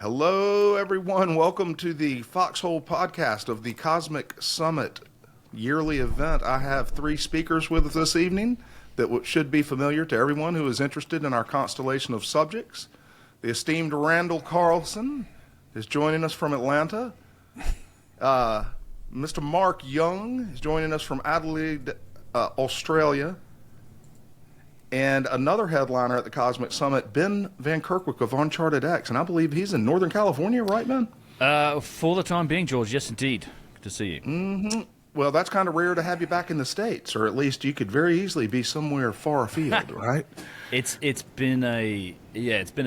Hello, everyone. Welcome to the Foxhole podcast of the Cosmic Summit yearly event. I have three speakers with us this evening that should be familiar to everyone who is interested in our constellation of subjects. The esteemed Randall Carlson is joining us from Atlanta. Mr. Marc Young is joining us from Adelaide, Australia. And another headliner at the Cosmic Summit, Ben Van Kerkwyk of UnchartedX, and I believe he's in Northern California, right, Ben? For the time being, George, yes, indeed. Good to see you. Mm-hmm. Well, that's kind of rare to have you back in the States, or at least you could very easily be somewhere far afield, right? It's been a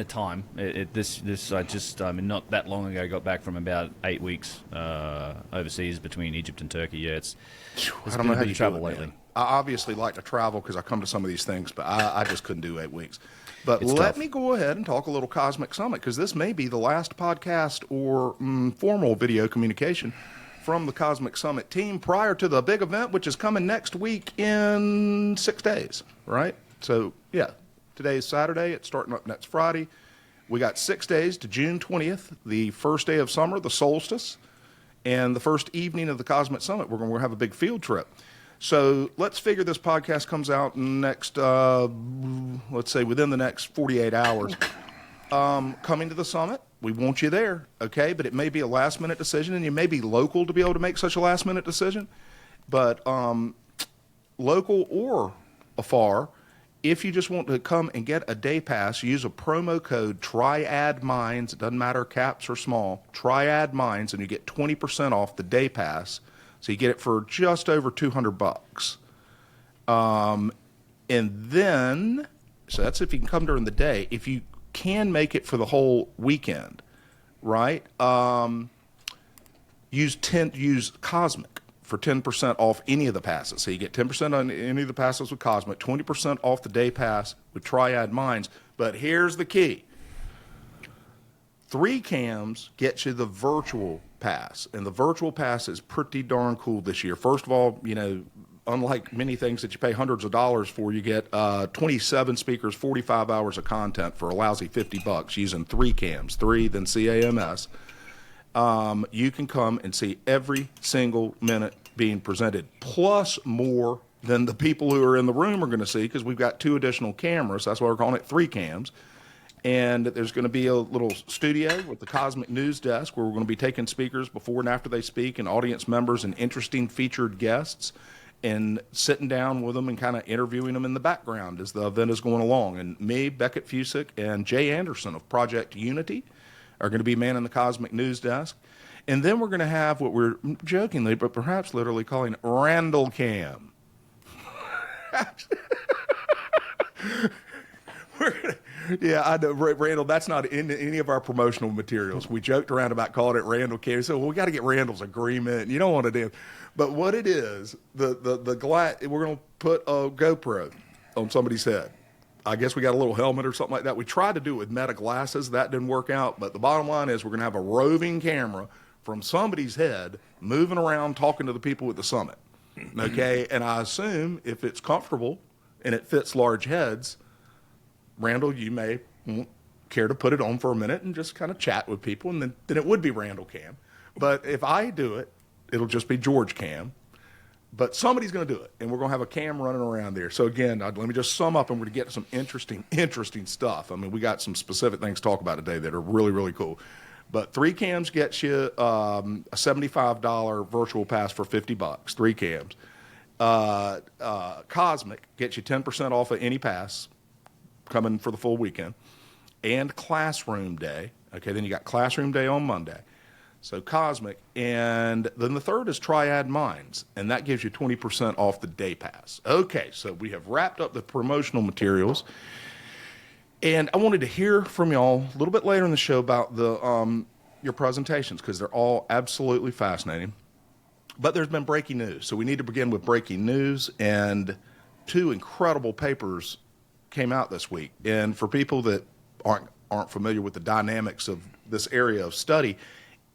time. Not that long ago, I got back from about 8 weeks overseas between Egypt and Turkey. Yeah, it's been a bit of travel lately. Man. I obviously like to travel because I come to some of these things, but I just couldn't do 8 weeks. But let me go ahead and talk a little Cosmic Summit, because this may be the last podcast or formal video communication from the Cosmic Summit team prior to the big event, which is coming next week in 6 days, right? So, yeah, today is Saturday. It's starting up next Friday. We got 6 days to June 20th, the first day of summer, the solstice, and the first evening of the Cosmic Summit. We're going to have a big field trip. So let's figure this podcast comes out next, let's say within the next 48 hours. Coming to the summit, we want you there, okay? But it may be a last-minute decision, and you may be local to be able to make such a last-minute decision. But local or afar, if you just want to come and get a day pass, use a promo code TRIADMINDS. It doesn't matter caps or small, TRIADMINDS, and you get 20% off the day pass. So you get it for just over $200. And then, so that's if you can come during the day. If you can make it for the whole weekend, right? Use Cosmic for 10% off any of the passes. So you get 10% on any of the passes with Cosmic, 20% off the day pass with Triad Minds. But here's the key. 3 cams get you the virtual pass, and the virtual pass is pretty darn cool this year. First of all, you know, unlike many things that you pay hundreds of dollars for, you get 27 speakers, 45 hours of content for a lousy $50 using 3 cams, 3 then CAMS. You can come and see every single minute being presented, plus more than the people who are in the room are going to see, because we've got 2 additional cameras. That's why we're calling it 3 cams. And there's going to be a little studio with the Cosmic News Desk where we're going to be taking speakers before and after they speak, and audience members and interesting featured guests, and sitting down with them and kind of interviewing them in the background as the event is going along. And me, Beckett Fusick, and Jay Anderson of Project Unity are going to be manning the Cosmic News Desk. And then we're going to have what we're jokingly, but perhaps literally calling Randall Cam. Yeah, I know, Randall, that's not in any of our promotional materials. We joked around about calling it Randall Cam. So we got to get Randall's agreement. You don't want to do. But what it is, the glass, we're going to put a GoPro on somebody's head. I guess we got a little helmet or something like that. We tried to do it with Meta glasses. That didn't work out. But the bottom line is we're going to have a roving camera from somebody's head moving around talking to the people at the summit. Okay? And I assume if it's comfortable and it fits large heads, Randall, you may care to put it on for a minute and just kind of chat with people, and then it would be Randall Cam. But if I do it, it'll just be George Cam. But somebody's going to do it, and we're going to have a cam running around there. So again, let me just sum up, and we're going to get some interesting stuff. I mean, we got some specific things to talk about today that are really, really cool. But 3 cams gets you a $75 virtual pass for $50. 3 cams. Cosmic gets you 10% off of any pass coming for the full weekend, and Classroom Day. Okay, then you got Classroom Day on Monday. So Cosmic, and then the third is Triad Minds, and that gives you 20% off the day pass. Okay, so we have wrapped up the promotional materials, and I wanted to hear from y'all a little bit later in the show about the your presentations, because they're all absolutely fascinating. But there's been breaking news, so we need to begin with breaking news, and 2 incredible papers came out this week. And for people that aren't familiar with the dynamics of this area of study,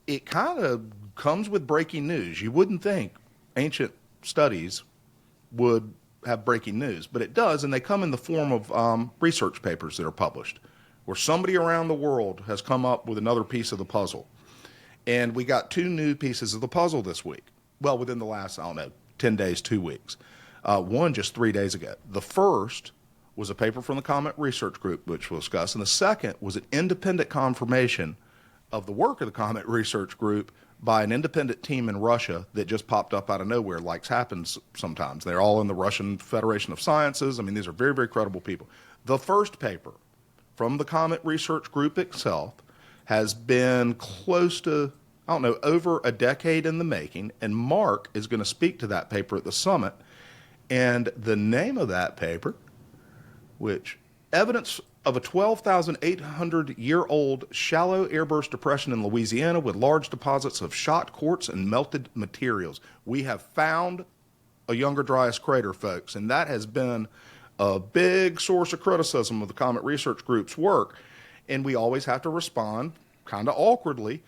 it kind of comes with breaking news. You wouldn't think ancient studies would have breaking news, but it does, and they come in the form of research papers that are published, where somebody around the world has come up with another piece of the puzzle. And we got 2 new pieces of the puzzle this week. Well, within the last, 10 days, 2 weeks. One just 3 days ago. The first was a paper from the Comet Research Group, which we'll discuss. And the second was an independent confirmation of the work of the Comet Research Group by an independent team in Russia that just popped up out of nowhere, like happens sometimes. They're all in the Russian Federation of Sciences. I mean, these are very, very credible people. The first paper from the Comet Research Group itself has been close to, over a decade in the making, and Marc is going to speak to that paper at the summit. And the name of that paper, which evidence of a 12,800-year-old shallow airburst depression in Louisiana with large deposits of shot quartz and melted materials. We have found a Younger Dryas crater, folks, and that has been a big source of criticism of the Comet Research Group's work. And we always have to respond kind of awkwardly.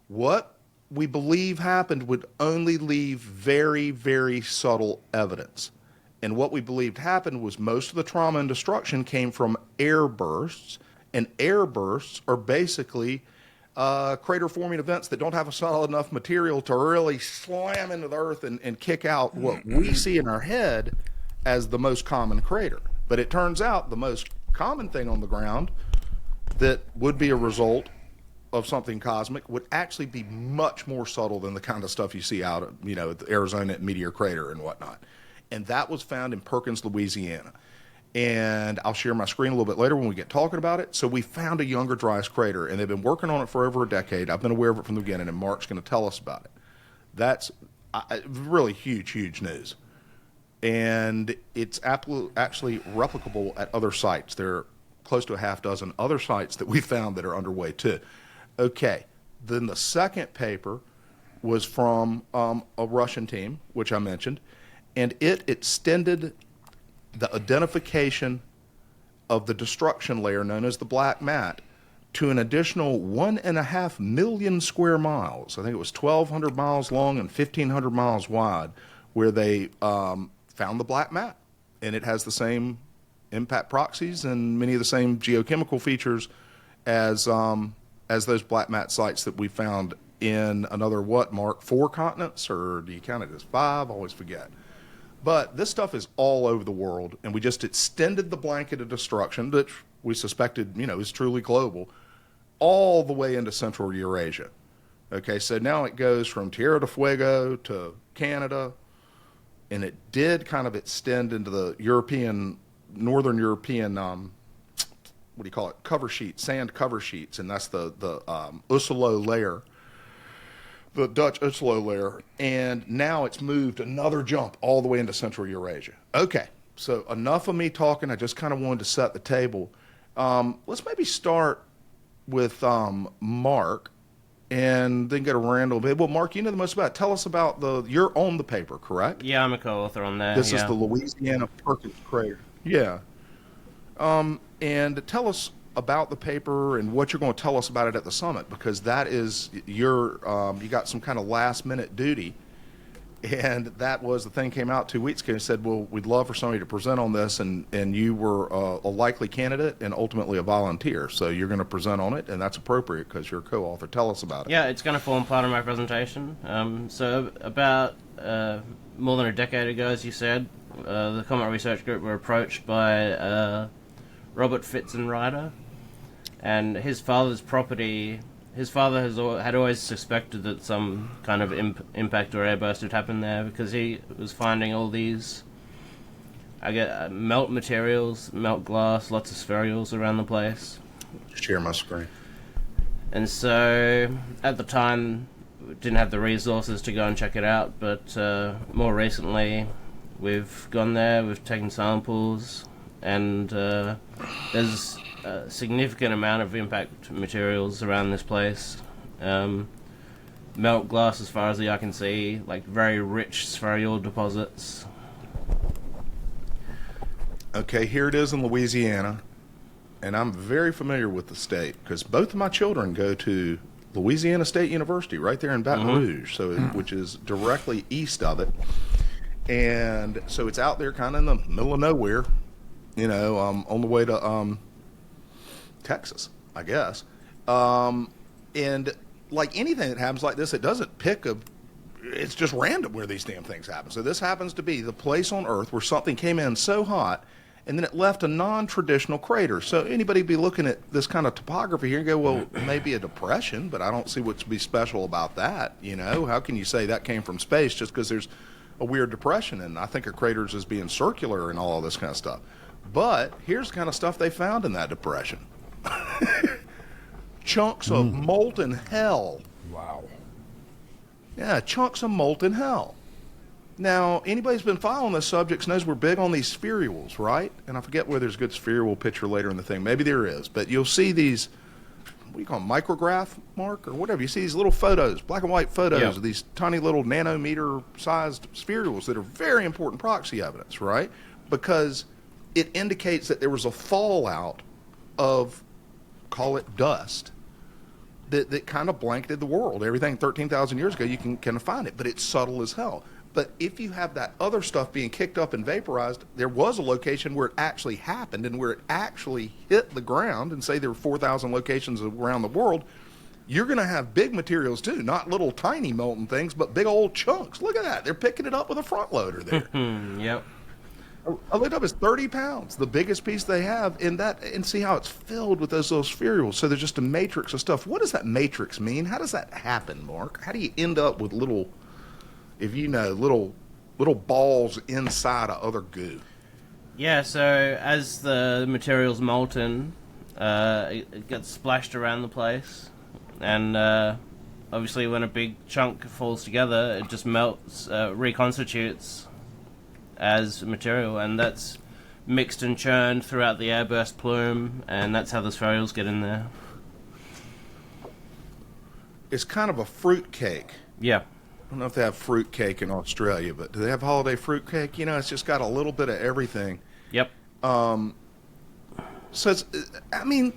What we believe happened would only leave very, very subtle evidence. And what we believed happened was most of the trauma and destruction came from air bursts, and air bursts are basically crater-forming events that don't have a solid enough material to really slam into the earth and kick out what we see in our head as the most common crater. But it turns out the most common thing on the ground that would be a result of something cosmic would actually be much more subtle than the kind of stuff you see out at, at the Arizona Meteor Crater and whatnot. And that was found in Perkins, Louisiana. And I'll share my screen a little bit later when we get talking about it. So we found a Younger Dryas crater, and they've been working on it for over a decade. I've been aware of it from the beginning, and Marc's going to tell us about it. That's really huge, huge news. And it's actually replicable at other sites. There are close to a half dozen other sites that we found that are underway too. Okay, then the second paper was from a Russian team, which I mentioned. And it extended the identification of the destruction layer known as the black mat to an additional 1.5 million square miles. I think it was 1,200 miles long and 1,500 miles wide, where they found the black mat. And it has the same impact proxies and many of the same geochemical features as those black mat sites that we found in another, Marc, 4 continents? Or do you count it as 5? I always forget. But this stuff is all over the world, and we just extended the blanket of destruction, which we suspected, is truly global, all the way into Central Eurasia. Okay, so now it goes from Tierra del Fuego to Canada, and it did kind of extend into the northern European, cover sheets, sand cover sheets, and that's the Usolo layer. The Dutch Usolo layer, and now it's moved another jump all the way into Central Eurasia. Okay, so enough of me talking. I just kind of wanted to set the table. Let's maybe start with Marc, and then go to Randall. Well, Marc, you know the most about it. Tell us about you're on the paper, correct? Yeah, I'm a co-author on that. This is the Louisiana Perkins crater. Yeah. And tell us about the paper and what you're going to tell us about it at the summit, because that is you got some kind of last minute duty, and that was the thing came out 2 weeks ago and said, well, we'd love for somebody to present on this, and you were a likely candidate and ultimately a volunteer, so you're going to present on it, and that's appropriate because you're a co-author. Tell us about it. Yeah, it's going to form part of my presentation. So about more than a decade ago, as you said, the Comet Research Group were approached by Robert Fitzenreiter, and his father's property. His father had always suspected that some kind of impact or airburst had happened there, because he was finding all these, melt materials, melt glass, lots of spherules around the place. Share my screen. And so, at the time, we didn't have the resources to go and check it out, but more recently, we've gone there, we've taken samples, and there's a significant amount of impact materials around this place. Melt glass as far as the eye can see, like very rich spherule deposits. Okay, here it is in Louisiana, and I'm very familiar with the state because both of my children go to Louisiana State University right there in Baton Rouge, which is directly east of it. And so it's out there kind of in the middle of nowhere, on the way to Texas, I guess. And like anything that happens like this, it doesn't it's just random where these damn things happen. So this happens to be the place on Earth where something came in so hot, and then it left a non-traditional crater. So anybody be looking at this kind of topography here and go, well, maybe a depression, but I don't see what's be special about that. You know, how can you say that came from space just because there's a weird depression? And I think of craters as being circular and all of this kind of stuff. But here's the kind of stuff they found in that depression. Chunks of molten hell. Wow. Yeah, chunks of molten hell. Now, anybody who's been following this subject knows we're big on these spherules, right? And I forget whether there's a good spherule picture later in the thing. Maybe there is. But you'll see these, what do you call them, micrograph, Mark, or whatever. You see these little photos, black and white photos of these tiny little nanometer-sized spherules that are very important proxy evidence, right? Because it indicates that there was a fallout of, call it dust, that kind of blanketed the world. Everything 13,000 years ago, you can kind of find it, but it's subtle as hell. But if you have that other stuff being kicked up and vaporized, there was a location where it actually happened and where it actually hit the ground, and say there were 4,000 locations around the world, you're going to have big materials too, not little tiny molten things, but big old chunks. Look at that. They're picking it up with a front loader there. Yep. I looked up, it's 30 pounds, the biggest piece they have in that, and see how it's filled with those little spherules. So there's just a matrix of stuff. What does that matrix mean? How does that happen, Mark? How do you end up with little, if you know, little balls inside of other goo? Yeah, so as the material's molten, it gets splashed around the place, and obviously when a big chunk falls together, it just melts, reconstitutes as material, and that's mixed and churned throughout the airburst plume, and that's how the spherules get in there. It's kind of a fruit cake. Yeah. I don't know if they have fruit cake in Australia, but do they have holiday fruit cake? You know, it's just got a little bit of everything. Yep. So it's, I mean,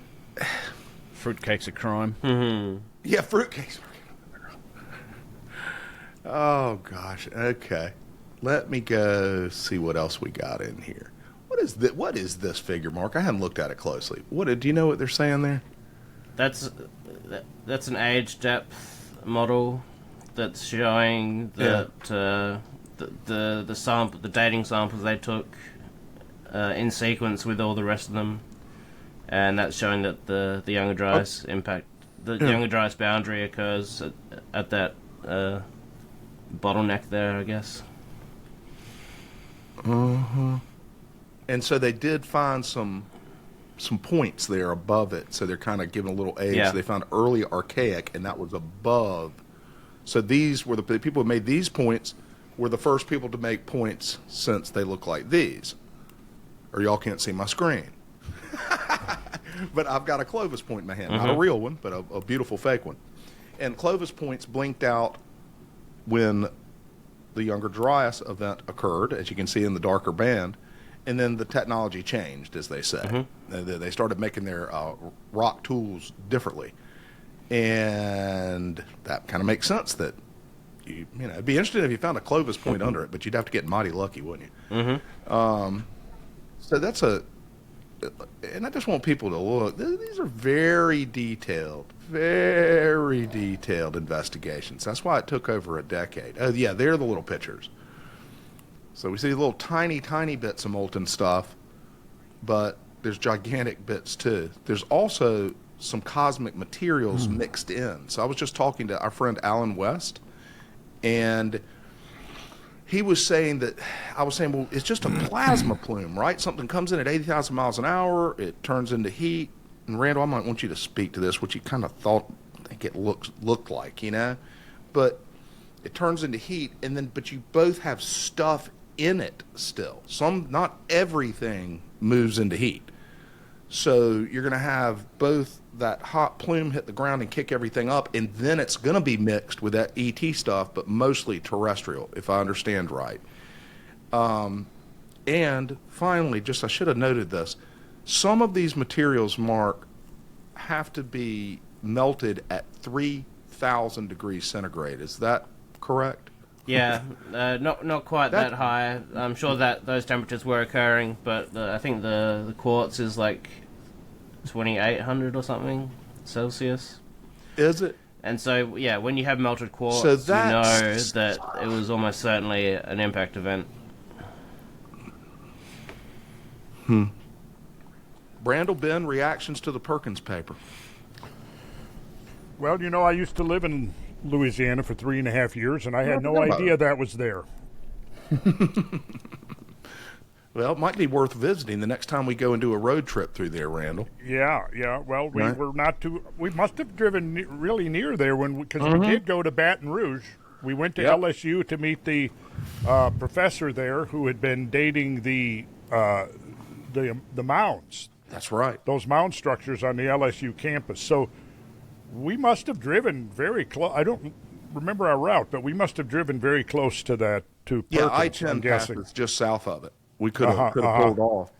Fruitcake's a crime. Mm-hmm. yeah, fruit cakes. Oh gosh. Okay. Let me go see what else we got in here. What is this figure, Mark? I haven't looked at it closely. Do you know what they're saying there? That's an age depth model that's showing that the sample, the dating samples they took in sequence with all the rest of them, and that's showing that the Younger Dryas impact, the Younger Dryas boundary occurs at that bottleneck there, I guess. And so they did find some points there above it, so they're kind of giving a little age. Yeah. So they found early archaic, and that was above. So these were the people who made these points were the first people to make points since they look like these. Or y'all can't see my screen. But I've got a Clovis point in my hand. Not a real one, but a beautiful fake one. And Clovis points blinked out when the Younger Dryas event occurred, as you can see in the darker band, and then the technology changed, as they say. They started making their rock tools differently, and that kind of makes sense. That you know, it'd be interesting if you found a Clovis point under it, but you'd have to get mighty lucky, wouldn't you? So that's and I just want people to look. These are very detailed investigations. That's why it took over a decade. Oh, yeah, they're the little pictures. So we see little tiny bits of molten stuff, but there's gigantic bits too. There's also some cosmic materials mixed in. So I was just talking to our friend Alan West, and he was saying that, I was saying, well, it's just a plasma plume, right? Something comes in at 80,000 miles an hour, it turns into heat. And Randall, I might want you to speak to this, what you kind of think it looked like, you know? But it turns into heat, and then, but you both have stuff in it still. Not everything moves into heat. So you're going to have both that hot plume hit the ground and kick everything up, and then it's going to be mixed with that ET stuff, but mostly terrestrial, if I understand right. And finally, I should have noted this, some of these materials, Mark, have to be melted at 3,000 degrees centigrade. Is that correct? Yeah, not quite that high. I'm sure that those temperatures were occurring, but I think the quartz is like 2,800 or something Celsius. Is it? And so, yeah, when you have melted quartz, So you know that's- that it was almost certainly an impact event. Randall, Ben, reactions to the Perkins paper. Well, I used to live in Louisiana for 3.5 years, and I had no forgot about idea that was there. Well, it might be worth visiting the next time we go and do a road trip through there, Randall. Yeah. Well, we Right. were not too. We must have driven really near there because we did go to Baton Rouge. We went to Yep. LSU to meet the professor there who had been dating the mounds, That's right. those mound structures on the LSU campus. So we must have driven very close. I don't remember our route, but we must have driven very close to that. To Perkins, Yeah, I'm I-10 guessing. passes just south of it. We could have pulled off.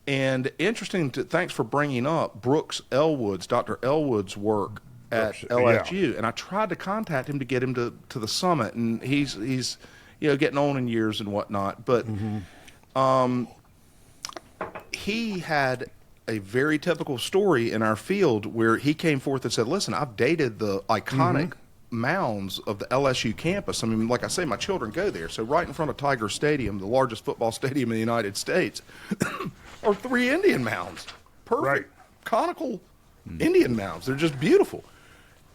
And interesting, thanks for bringing up Brooks Elwood's, Dr. Elwood's work at Brooks, LSU. And I tried to contact him to get him to the summit, and he's getting on in years and whatnot. But he had a very typical story in our field where he came forth and said, listen, I've dated the iconic mounds of the LSU campus. I mean, like I say, my children go there. So right in front of Tiger Stadium, the largest football stadium in the United States, are 3 Indian mounds. Perfect. Right. Conical Indian mounds. They're just beautiful.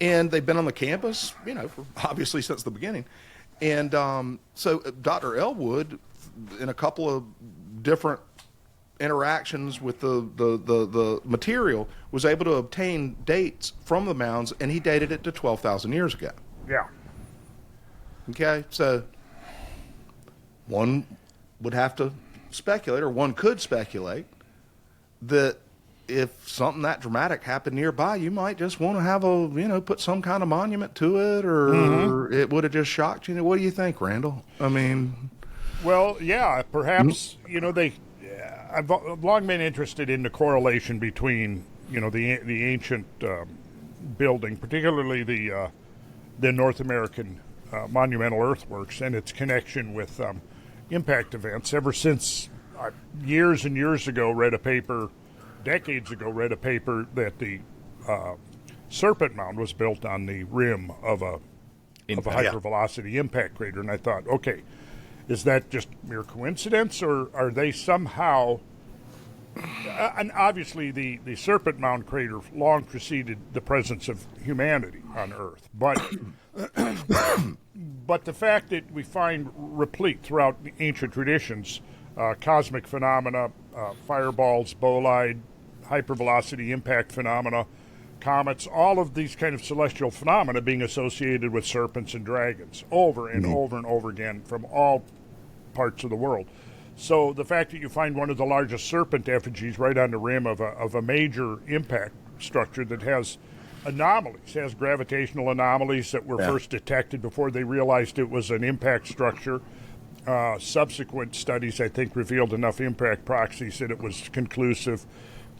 And they've been on the campus, for obviously since the beginning. And so Dr. Elwood, in a couple of different interactions with the material, was able to obtain dates from the mounds, and he dated it to 12,000 years ago. Yeah. Okay, so one would have to speculate, or one could speculate, that if something that dramatic happened nearby, you might just want to have put some kind of monument to it, or it would have just shocked you. What do you think, Randall? I mean, Well, yeah, perhaps, I've long been interested in the correlation between, the ancient building, particularly the North American monumental earthworks, and its connection with impact events. Ever since years and years ago, decades ago, read a paper that the Serpent Mound was built on the rim of a hypervelocity impact crater, and I thought, okay, is that just mere coincidence, or are they somehow... and obviously, the Serpent Mound crater long preceded the presence of humanity on Earth. But but the fact that we find replete throughout the ancient traditions, cosmic phenomena, fireballs, bolide, hypervelocity impact phenomena, comets, all of these kind of celestial phenomena being associated with serpents and dragons over and over and over again from all parts of the world. So the fact that you find one of the largest serpent effigies right on the rim of a major impact structure that has anomalies, has gravitational anomalies that were first detected before they realized it was an impact structure. Subsequent studies, I think, revealed enough impact proxies that it was conclusive.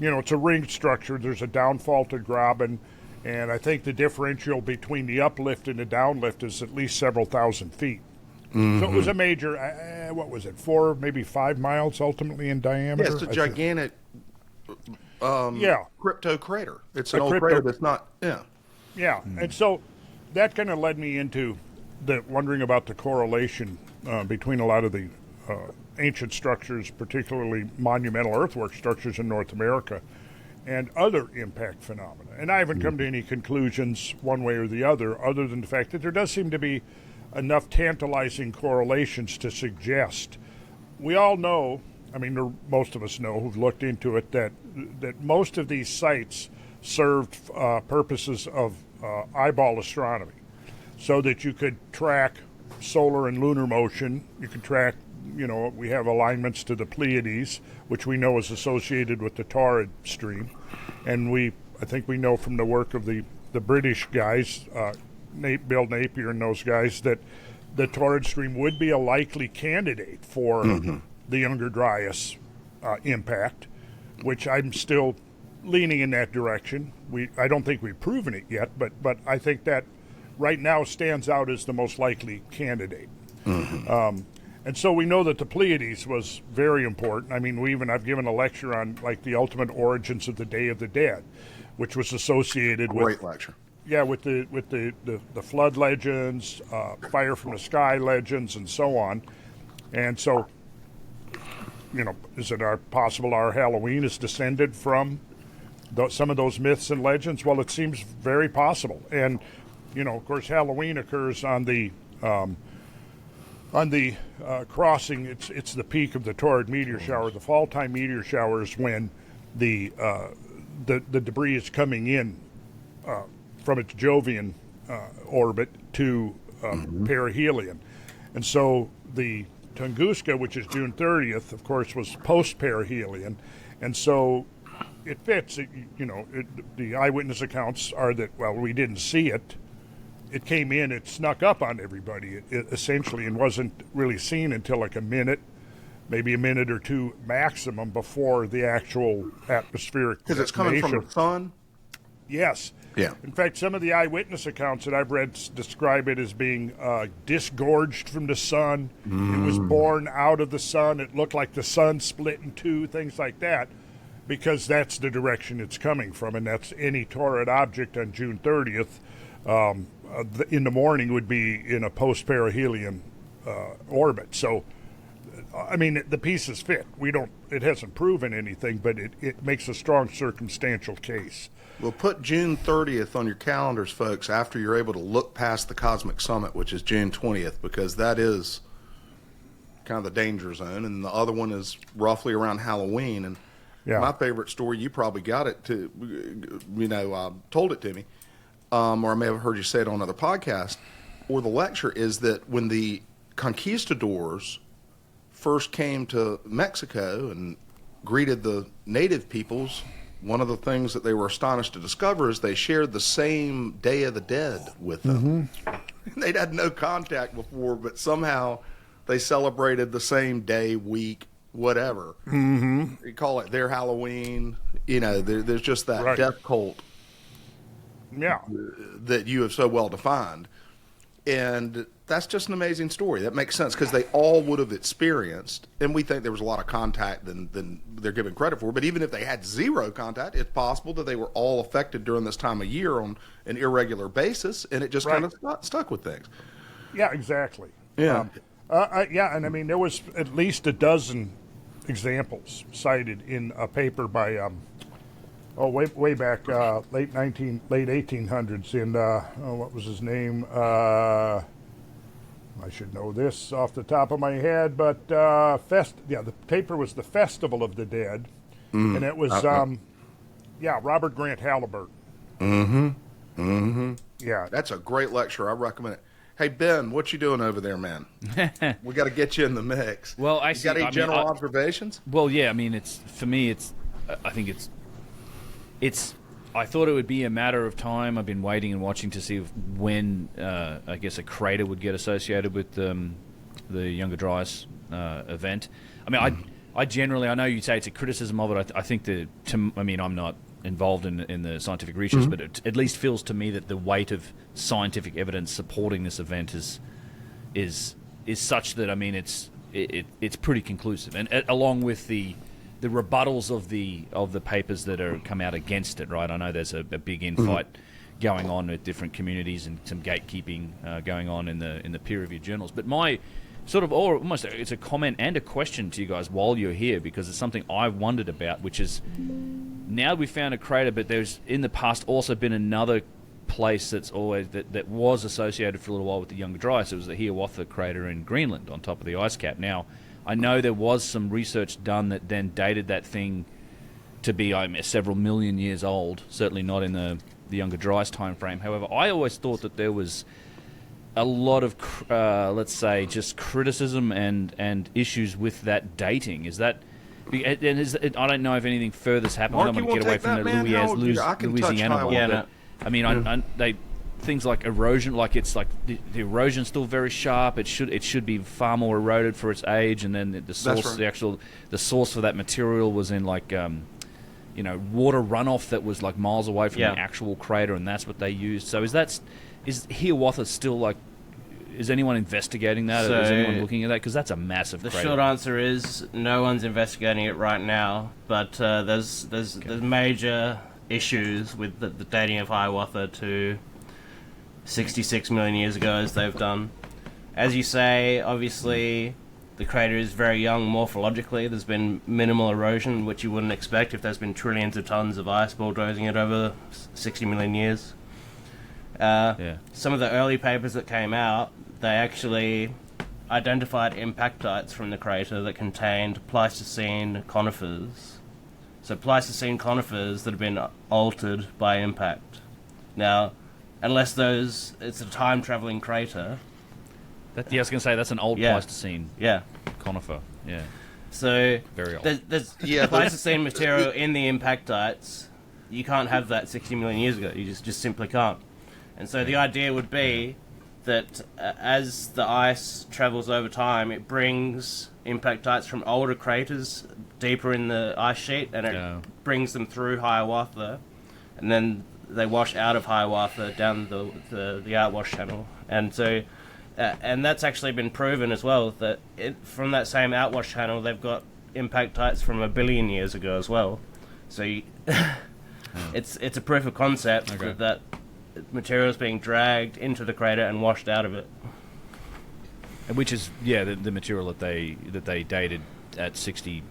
It's a ringed structure. There's a downfaulted graben, and I think the differential between the uplift and the downlift is at least several thousand feet. So it was a major, 4, maybe 5 miles ultimately in diameter? yeah, it's a gigantic crypto crater. It's an old crater that's not, Yeah, and so that kind of led me into wondering about the correlation between a lot of the ancient structures, particularly monumental earthwork structures in North America, and other impact phenomena. And I haven't come to any conclusions one way or the other than the fact that there does seem to be enough tantalizing correlations to suggest. We all know, most of us know who've looked into it, that most of these sites served purposes of eyeball astronomy, so that you could track solar and lunar motion. You could track, we have alignments to the Pleiades, which we know is associated with the Torrid Stream. And I think we know from the work of the British guys, Bill Napier and those guys, that the Torrid Stream would be a likely candidate for the Younger Dryas impact, which I'm still leaning in that direction. I don't think we've proven it yet, but I think that right now stands out as the most likely candidate. And And so we know that the Pleiades was very important. I mean, I've given a lecture on like the ultimate origins of the Day of the Dead, which was associated with Great lecture. yeah, with the flood legends, fire from the sky legends, and so on. And so, is it possible our Halloween is descended from some of those myths and legends? Well, it seems very possible. And of course, Halloween occurs on the crossing. It's the peak of the Taurid meteor shower. The fall time meteor shower is when the debris is coming in from its Jovian orbit to perihelion. And so the Tunguska, which is June 30th, of course, was post-perihelion. And so it fits. The eyewitness accounts are that, well, we didn't see it. It came in, it snuck up on everybody, essentially, and wasn't really seen until like a minute, maybe a minute or two maximum before the actual atmospheric Because it's coming from the sun? Yes. Yeah. In fact, some of the eyewitness accounts that I've read describe it as being disgorged from the sun. It was born out of the sun. It looked like the sun split in two, things like that, because that's the direction it's coming from, and that's any Taurid object on June 30th. In the morning would be in a post-perihelion orbit. So, I mean, the pieces fit. It hasn't proven anything, but it makes a strong circumstantial case. Well, put June 30th on your calendars, folks, after you're able to look past the Cosmic Summit, which is June 20th, because that is kind of the danger zone, and the other one is roughly around Halloween. And my favorite story, you probably got it told it to me, or I may have heard you say it on another podcast, or the lecture, is that when the conquistadors first came to Mexico and greeted the native peoples, one of the things that they were astonished to discover is they shared the same Day of the Dead with them. They'd had no contact before, but somehow they celebrated the same day, week, whatever. You call it their Halloween. There's just that death cult that you have so well defined. And that's just an amazing story. That makes sense because they all would have experienced, and we think there was a lot of contact than they're given credit for, but even if they had zero contact, it's possible that they were all affected during this time of year on an irregular basis, and it just kind of stuck with things. Yeah, exactly. Yeah. And I mean, there was at least a dozen examples cited in a paper by way back late 1800s in what was his name? I should know this off the top of my head, but the paper was The Festival of the Dead, and it was Robert Grant Halliburton. Yeah, that's a great lecture. I recommend it. Hey Ben, what you doing over there, man? We got to get you in the mix. Well, you got any general observations? Well, yeah. I mean, I think I thought it would be a matter of time. I've been waiting and watching to see when, I guess, a crater would get associated with the Younger Dryas event. I mean, I generally, I know you say it's a criticism of it. I think I'm not involved in the scientific research, but it at least feels to me that the weight of scientific evidence supporting this event is such that, I mean, it's pretty conclusive, and along with the rebuttals of the papers that are come out against it, right? I know there's a big infight going on with different communities and some gatekeeping going on in the peer-reviewed journals. But my sort of almost it's a comment and a question to you guys while you're here, because it's something I've wondered about, which is now we found a crater, but there's in the past also been another place that's always that was associated for a little while with the Younger Dryas. It was the Hiawatha crater in Greenland on top of the ice cap. Now, I know there was some research done that then dated that thing to be several million years old, certainly not in the Younger Dryas time frame. However, I always thought that there was a lot of, let's say, just criticism and issues with that dating. Is that... I don't know if anything further's happened. Mark, I don't want to get away from the Louisiana one. Yeah, I mean, things like erosion, like it's like the erosion's still very sharp. It should be far more eroded for its age, and then the source, the source for that material was in like water runoff that was like miles away from the actual crater, and that's what they used. So is Hiawatha still like is anyone investigating that? So, is anyone looking at that? Because that's a massive The crater. short answer is no one's investigating it right now, but there's major issues with the dating of Hiawatha to 66 million years ago, as they've done. As you say, obviously, the crater is very young morphologically. There's been minimal erosion, which you wouldn't expect if there's been trillions of tons of ice bulldozing it over 60 million years. Some of the early papers that came out, they actually identified impactites from the crater that contained Pleistocene conifers. So Pleistocene conifers that have been altered by impact. Now, unless it's a time-traveling crater. I was going to say that's an old Pleistocene conifer. Yeah. So very old. There's Pleistocene material in the impactites. You can't have that 60 million years ago. You just simply can't. And so the idea would be that as the ice travels over time, it brings impactites from older craters deeper in the ice sheet, and it brings them through Hiawatha, and then they wash out of Hiawatha down the outwash channel. And so, and that's actually been proven as well, that from that same outwash channel, they've got impactites from 1 billion years ago as well. So it's a proof of concept that material is being dragged into the crater and washed out of it. Which is the material that they dated at 65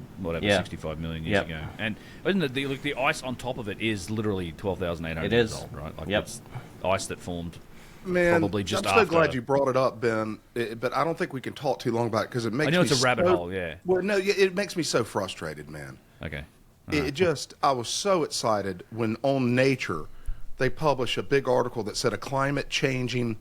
million years ago. And isn't it the ice on top of it is literally 12,800 years old, right? Like it's ice that formed probably just I'm so glad you brought it up, Ben. But I don't think we can talk too long about it because it makes me it's a rabbit hole. Yeah. Well, no, it makes me so frustrated, man. Okay. I was so excited when on Nature they published a big article that said a climate changing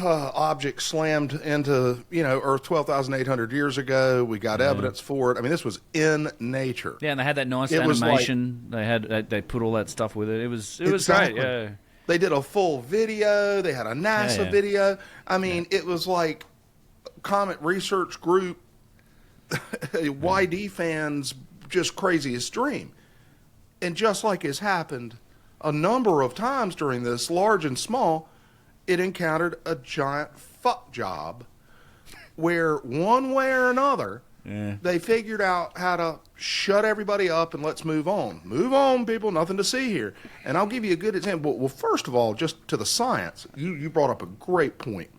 object slammed into Earth 12,800 years ago. We got evidence for it. I mean, this was in Nature. Yeah, and they had that nice animation. They put all that stuff with it. It was great. Yeah. They did a full video. They had a NASA video. I mean, it was like Comet Research Group, YD fans, just craziest dream. And just like has happened a number of times during this, large and small, it encountered a giant fuck job where one way or another, they figured out how to shut everybody up and let's move on. Move on, people, nothing to see here. And I'll give you a good example. Well, first of all, just to the science, you brought up a great point,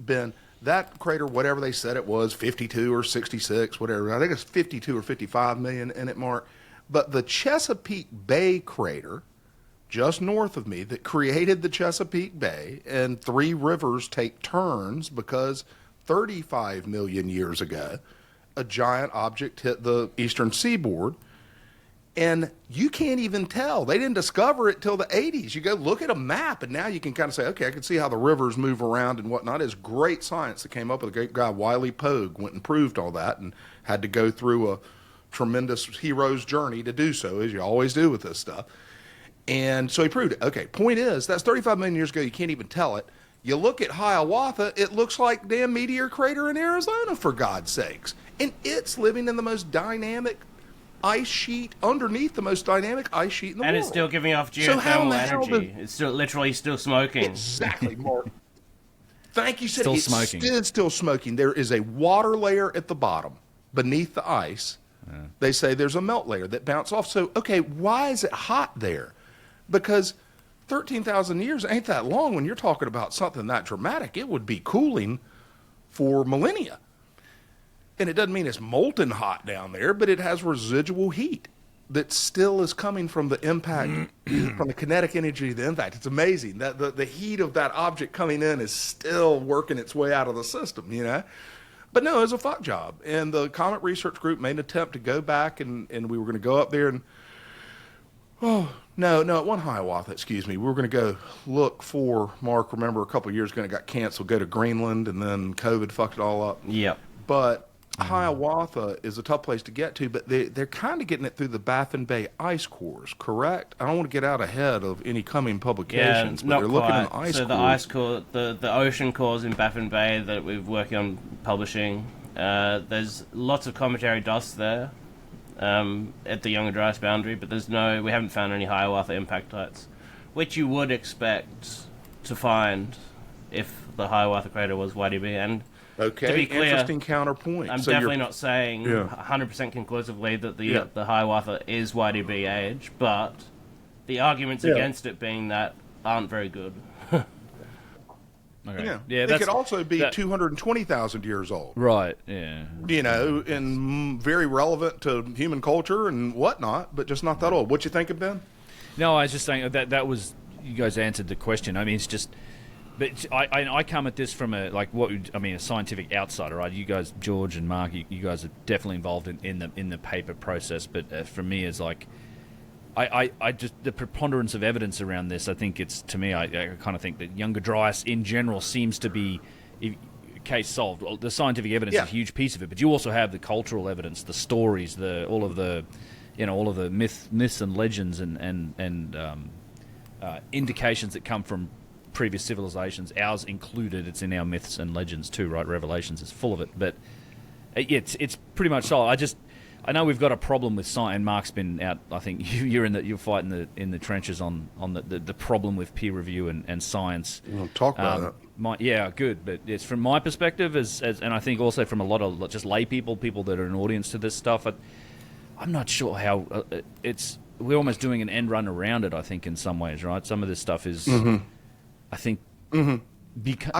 Ben. That crater, whatever they said it was, 52 or 66, whatever. I think it's 52 or 55 million in it, Mark. But the Chesapeake Bay crater, just north of me, that created the Chesapeake Bay, and three rivers take turns because 35 million years ago, a giant object hit the eastern seaboard, and you can't even tell. They didn't discover it till the 80s. You go look at a map, and now you can kind of say, okay, I can see how the rivers move around and whatnot. It's great science that came up with a great guy, Wiley Pogue, went and proved all that and had to go through a tremendous hero's journey to do so, as you always do with this stuff. And so he proved it. Okay, point is, that's 35 million years ago. You can't even tell it. You look at Hiawatha, it looks like damn meteor crater in Arizona, for God's sakes. And it's living in the most dynamic ice sheet, underneath the most dynamic ice sheet in the world. And it's still giving off geothermal energy. It's still smoking. Exactly, Mark. Thank you, Still smoking. It's still smoking. There is a water layer at the bottom, beneath the ice. They say there's a melt layer that bounces off. So, okay, why is it hot there? Because 13,000 years ain't that long when you're talking about something that dramatic. It would be cooling for millennia. And it doesn't mean it's molten hot down there, but it has residual heat that still is coming from the impact, from the kinetic energy of the impact. It's amazing that the heat of that object coming in is still working its way out of the system, But no, it was a fuck job. And the Comet Research Group made an attempt to go back, and we were going to go up there and, No, it wasn't Hiawatha, excuse me. We were going to go look for, Mark, remember a couple of years ago it got canceled, go to Greenland, and then COVID fucked it all up. Yep. But Hiawatha is a tough place to get to, but they're kind of getting it through the Baffin Bay ice cores, correct? I don't want to get out ahead of any coming publications, but they're looking at ice cores. So the ice core, the ocean cores in Baffin Bay that we're working on publishing, there's lots of cometary dust there. At the Younger Dryas boundary, but we haven't found any Hiawatha impactites, which you would expect to find if the Hiawatha crater was YDB. And Okay, to be clear, interesting counterpoint. I'm So definitely you're- not saying Yeah. 100% conclusively that the Yeah. the Hiawatha is YDB age, but the arguments Yeah. against it being that aren't very good. Okay. Yeah, Yeah, it that's could also be that- 220,000 years old. right. Yeah. You know, and very relevant to human culture and whatnot, but just not that old. What you thinking, Ben? No, I was just saying that was, you guys answered the question. I mean, it's just, but I come at this from a a scientific outsider, right? You guys, George and Mark, you guys are definitely involved in the paper process, but for me, it's like, I just, the preponderance of evidence around this, I think it's, to me, I kind of think that Younger Dryas in general seems to be case solved. Well, the scientific evidence is a huge piece of it, but you also have the cultural evidence, the stories, all of the myths and legends and indications that come from previous civilizations, ours included. It's in our myths and legends too, right? Revelations is full of it, but it's pretty much solid. I know we've got a problem with science, and Mark's been out. I think you're fighting in the trenches on the problem with peer review and science. You want to talk about that? Good, but it's from my perspective, and I think also from a lot of just lay people that are an audience to this stuff. I'm not sure how we're almost doing an end run around it. I think in some ways, right? Some of this stuff is, I think, I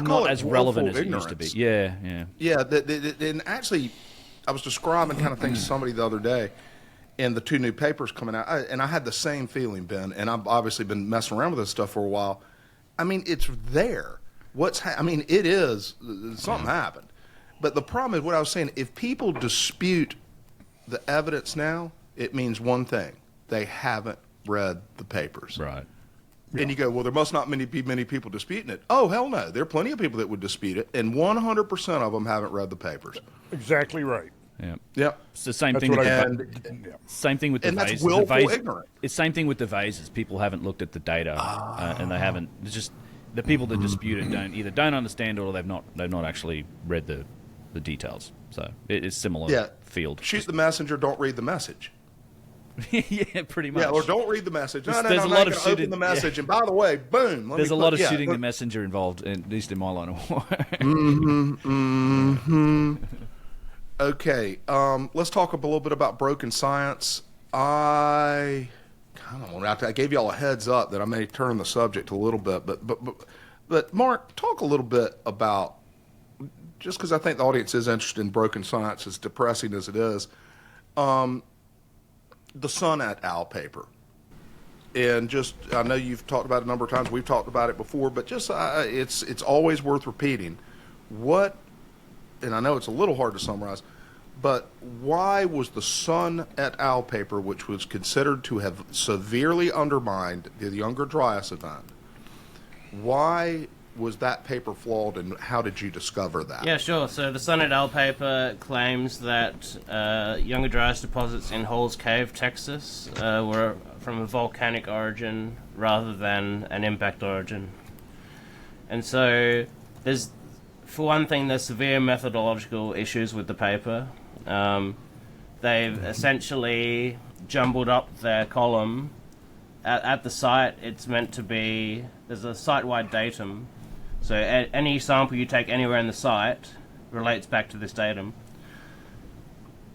call not it as relevant as willful it used to be. ignorance. Yeah. And actually, I was describing kind of things to somebody the other day, and the two new papers coming out, and I had the same feeling, Ben, and I've obviously been messing around with this stuff for a while. I mean, it's there. It is, something happened. But the problem is what I was saying, if people dispute the evidence now, it means one thing: they haven't read the papers. Right. And you go, well, there must not be many people disputing it. Oh, hell no. There are plenty of people that would dispute it, and 100% of them haven't read the papers. Exactly right. Yeah. Yep. It's the same That's thing. what With I- the same thing with the And that's vases. willful The ignorance. It's same thing with the vases. People haven't looked at the data, and they haven't. It's just the people that dispute it don't understand, or they've not actually read the details. So it's similar field. Shoot the messenger, don't read the message. Yeah, pretty much. Yeah, or don't read the message. No, There's I'm a not lot going of to open shooting- the message. And by the way, boom. There's a lot of shooting the messenger involved, at least in my line of work. Okay, let's talk a little bit about broken science. I gave y'all a heads up that I may turn the subject a little bit, but Mark, talk a little bit about, just because I think the audience is interested in broken science, as depressing as it is, the Sun et al. Paper. And just, I know you've talked about it a number of times, we've talked about it before, but just it's always worth repeating. And I know it's a little hard to summarize, but why was the Sun et al. Paper, which was considered to have severely undermined the Younger Dryas event, why was that paper flawed, and how did you discover that? Yeah, sure. So the Sun et al. Paper claims that Younger Dryas deposits in Hall's Cave, Texas, were from a volcanic origin rather than an impact origin. And so for one thing, there's severe methodological issues with the paper. They've essentially jumbled up their column. At the site, it's meant to be, there's a site-wide datum. So any sample you take anywhere in the site relates back to this datum.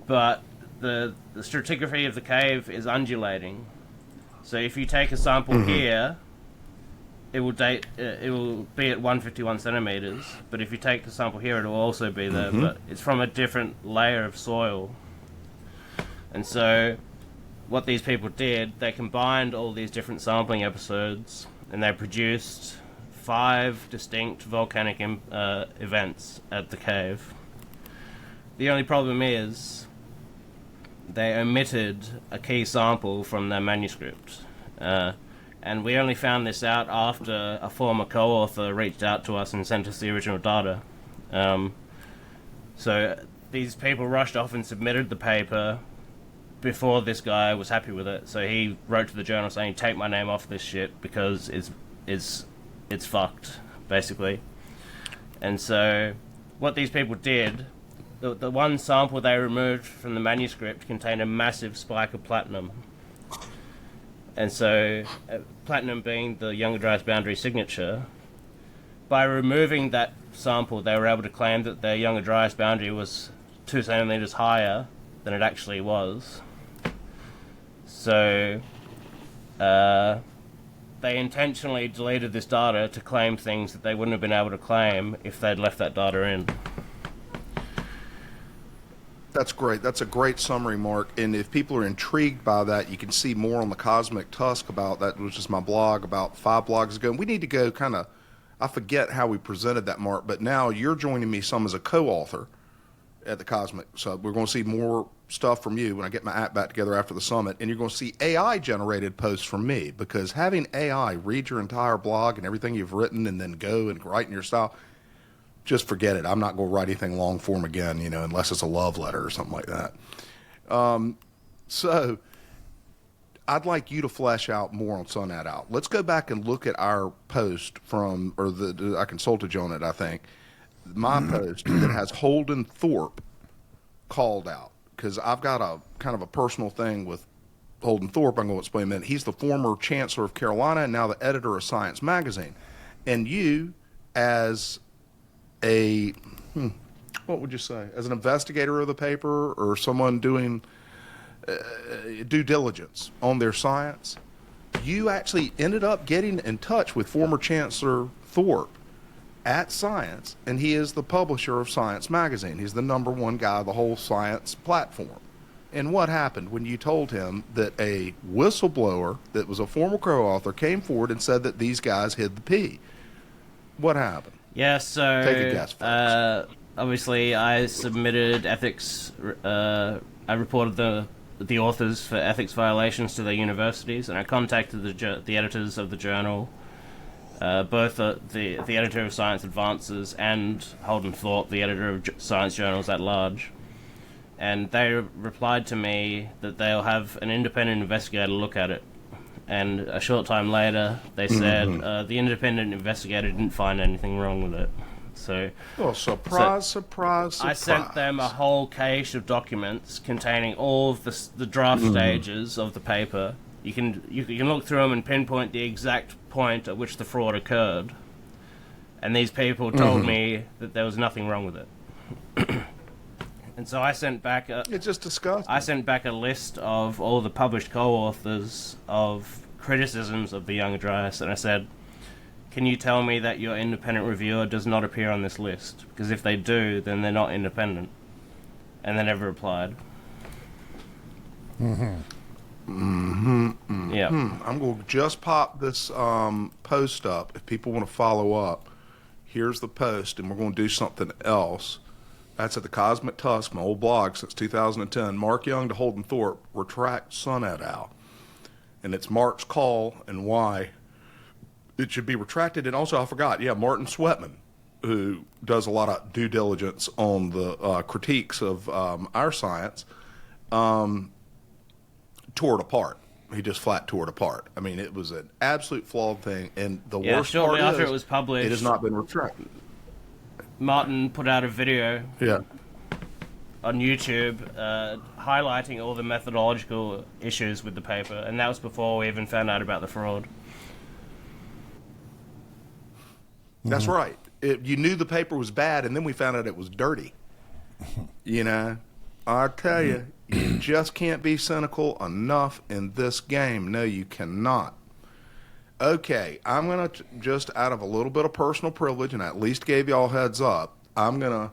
But the stratigraphy of the cave is undulating. So if you take a sample here, it will be at 151 centimeters. But if you take a sample here, it will also be there. But it's from a different layer of soil. And so what these people did, they combined all these different sampling episodes, and they produced 5 distinct volcanic events at the cave. The only problem is they omitted a key sample from their manuscript. And we only found this out after a former co-author reached out to us and sent us the original data. So these people rushed off and submitted the paper before this guy was happy with it. So he wrote to the journal saying, take my name off this shit because it's fucked, basically. And so what these people did, the one sample they removed from the manuscript contained a massive spike of platinum. And so platinum being the Younger Dryas boundary signature, by removing that sample, they were able to claim that their Younger Dryas boundary was 2 centimeters higher than it actually was. So, they intentionally deleted this data to claim things that they wouldn't have been able to claim if they'd left that data in. That's great. That's a great summary, Mark. And if people are intrigued by that, you can see more on the Cosmic Tusk about that, which is my blog about 5 blogs ago. And we need to go kind of, I forget how we presented that, Mark, but now you're joining me some as a co-author at the Cosmic. So we're going to see more stuff from you when I get my app back together after the summit. And you're going to see AI-generated posts from me, because having AI read your entire blog and everything you've written and then go and write in your style, just forget it. I'm not going to write anything long form again, unless it's a love letter or something like that. So I'd like you to flesh out more on Sun That Out. Let's go back and look at our post I consulted you on it, I think. My post that has Holden Thorpe called out, because I've got a kind of a personal thing with Holden Thorpe. I'm going to explain in a minute. He's the former Chancellor of Carolina and now the editor of Science Magazine. And you, as what would you say, as an investigator of the paper or someone doing due diligence on their science, you actually ended up getting in touch with former Chancellor Thorpe at Science, and he is the publisher of Science Magazine. He's the #1 guy of the whole science platform. And what happened when you told him that a whistleblower that was a former co-author came forward and said that these guys hid the pee? What happened? Yeah, so Take a guess, folks. Obviously I submitted ethics. I reported the authors for ethics violations to their universities, and I contacted the editors of the journal, both the editor of Science Advances and Holden Thorpe, the editor of Science Journals at Large. And they replied to me that they'll have an independent investigator look at it. And a short time later, they said the independent investigator didn't find anything wrong with it. So, surprise. I sent them a whole cache of documents containing all of the draft stages of the paper. You can look through them and pinpoint the exact point at which the fraud occurred. And these people told me that there was nothing wrong with it. And so I sent back it's just disgusting. I sent back a list of all the published co-authors of criticisms of the Younger Dryas, and I said, can you tell me that your independent reviewer does not appear on this list? Because if they do, then they're not independent. And they never replied. Yeah. I'm going to just pop this post up. If people want to follow up, here's the post, and we're going to do something else. That's at the Cosmic Tusk, my old blog since 2010. Marc Young to Holden Thorpe, retract Sun et al. And it's Mark's call and why it should be retracted. And also, I forgot, Martin Sweatman, who does a lot of due diligence on the critiques of our science, tore it apart. He just flat tore it apart. I mean, it was an absolute flawed thing. And the worst part shortly after is, it was published, it has not been retracted. Martin put out a video Yeah. on YouTube highlighting all the methodological issues with the paper, and that was before we even found out about the fraud. That's right. You knew the paper was bad, and then we found out it was dirty. I tell you, you just can't be cynical enough in this game. No, you cannot. Okay, I'm going to, just out of a little bit of personal privilege, and I at least gave y'all heads up, I'm going to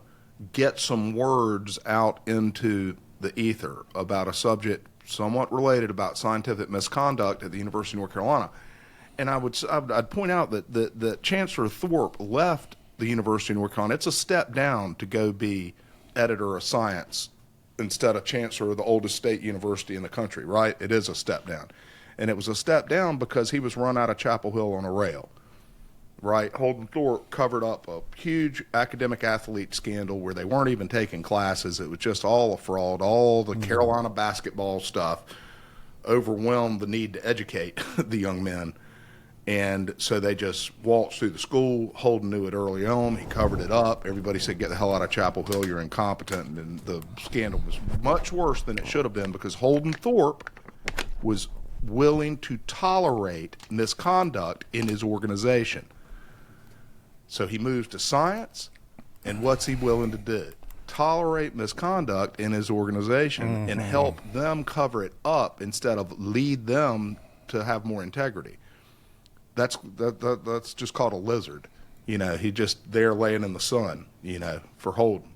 get some words out into the ether about a subject somewhat related about scientific misconduct at the University of North Carolina. And I'd point out that Chancellor Thorpe left the University of North Carolina. It's a step down to go be editor of science instead of chancellor of the oldest state university in the country, right? It is a step down. And it was a step down because he was run out of Chapel Hill on a rail, right? Holden Thorpe covered up a huge academic athlete scandal where they weren't even taking classes. It was just all a fraud. All the Carolina basketball stuff overwhelmed the need to educate the young men. And so they just waltzed through the school. Holden knew it early on. He covered it up. Everybody said, get the hell out of Chapel Hill, you're incompetent. And the scandal was much worse than it should have been because Holden Thorpe was willing to tolerate misconduct in his organization. So he moves to science, and what's he willing to do? Tolerate misconduct in his organization and help them cover it up instead of lead them to have more integrity. That's just called a lizard. You know, he just there laying in the sun, you know, for holding.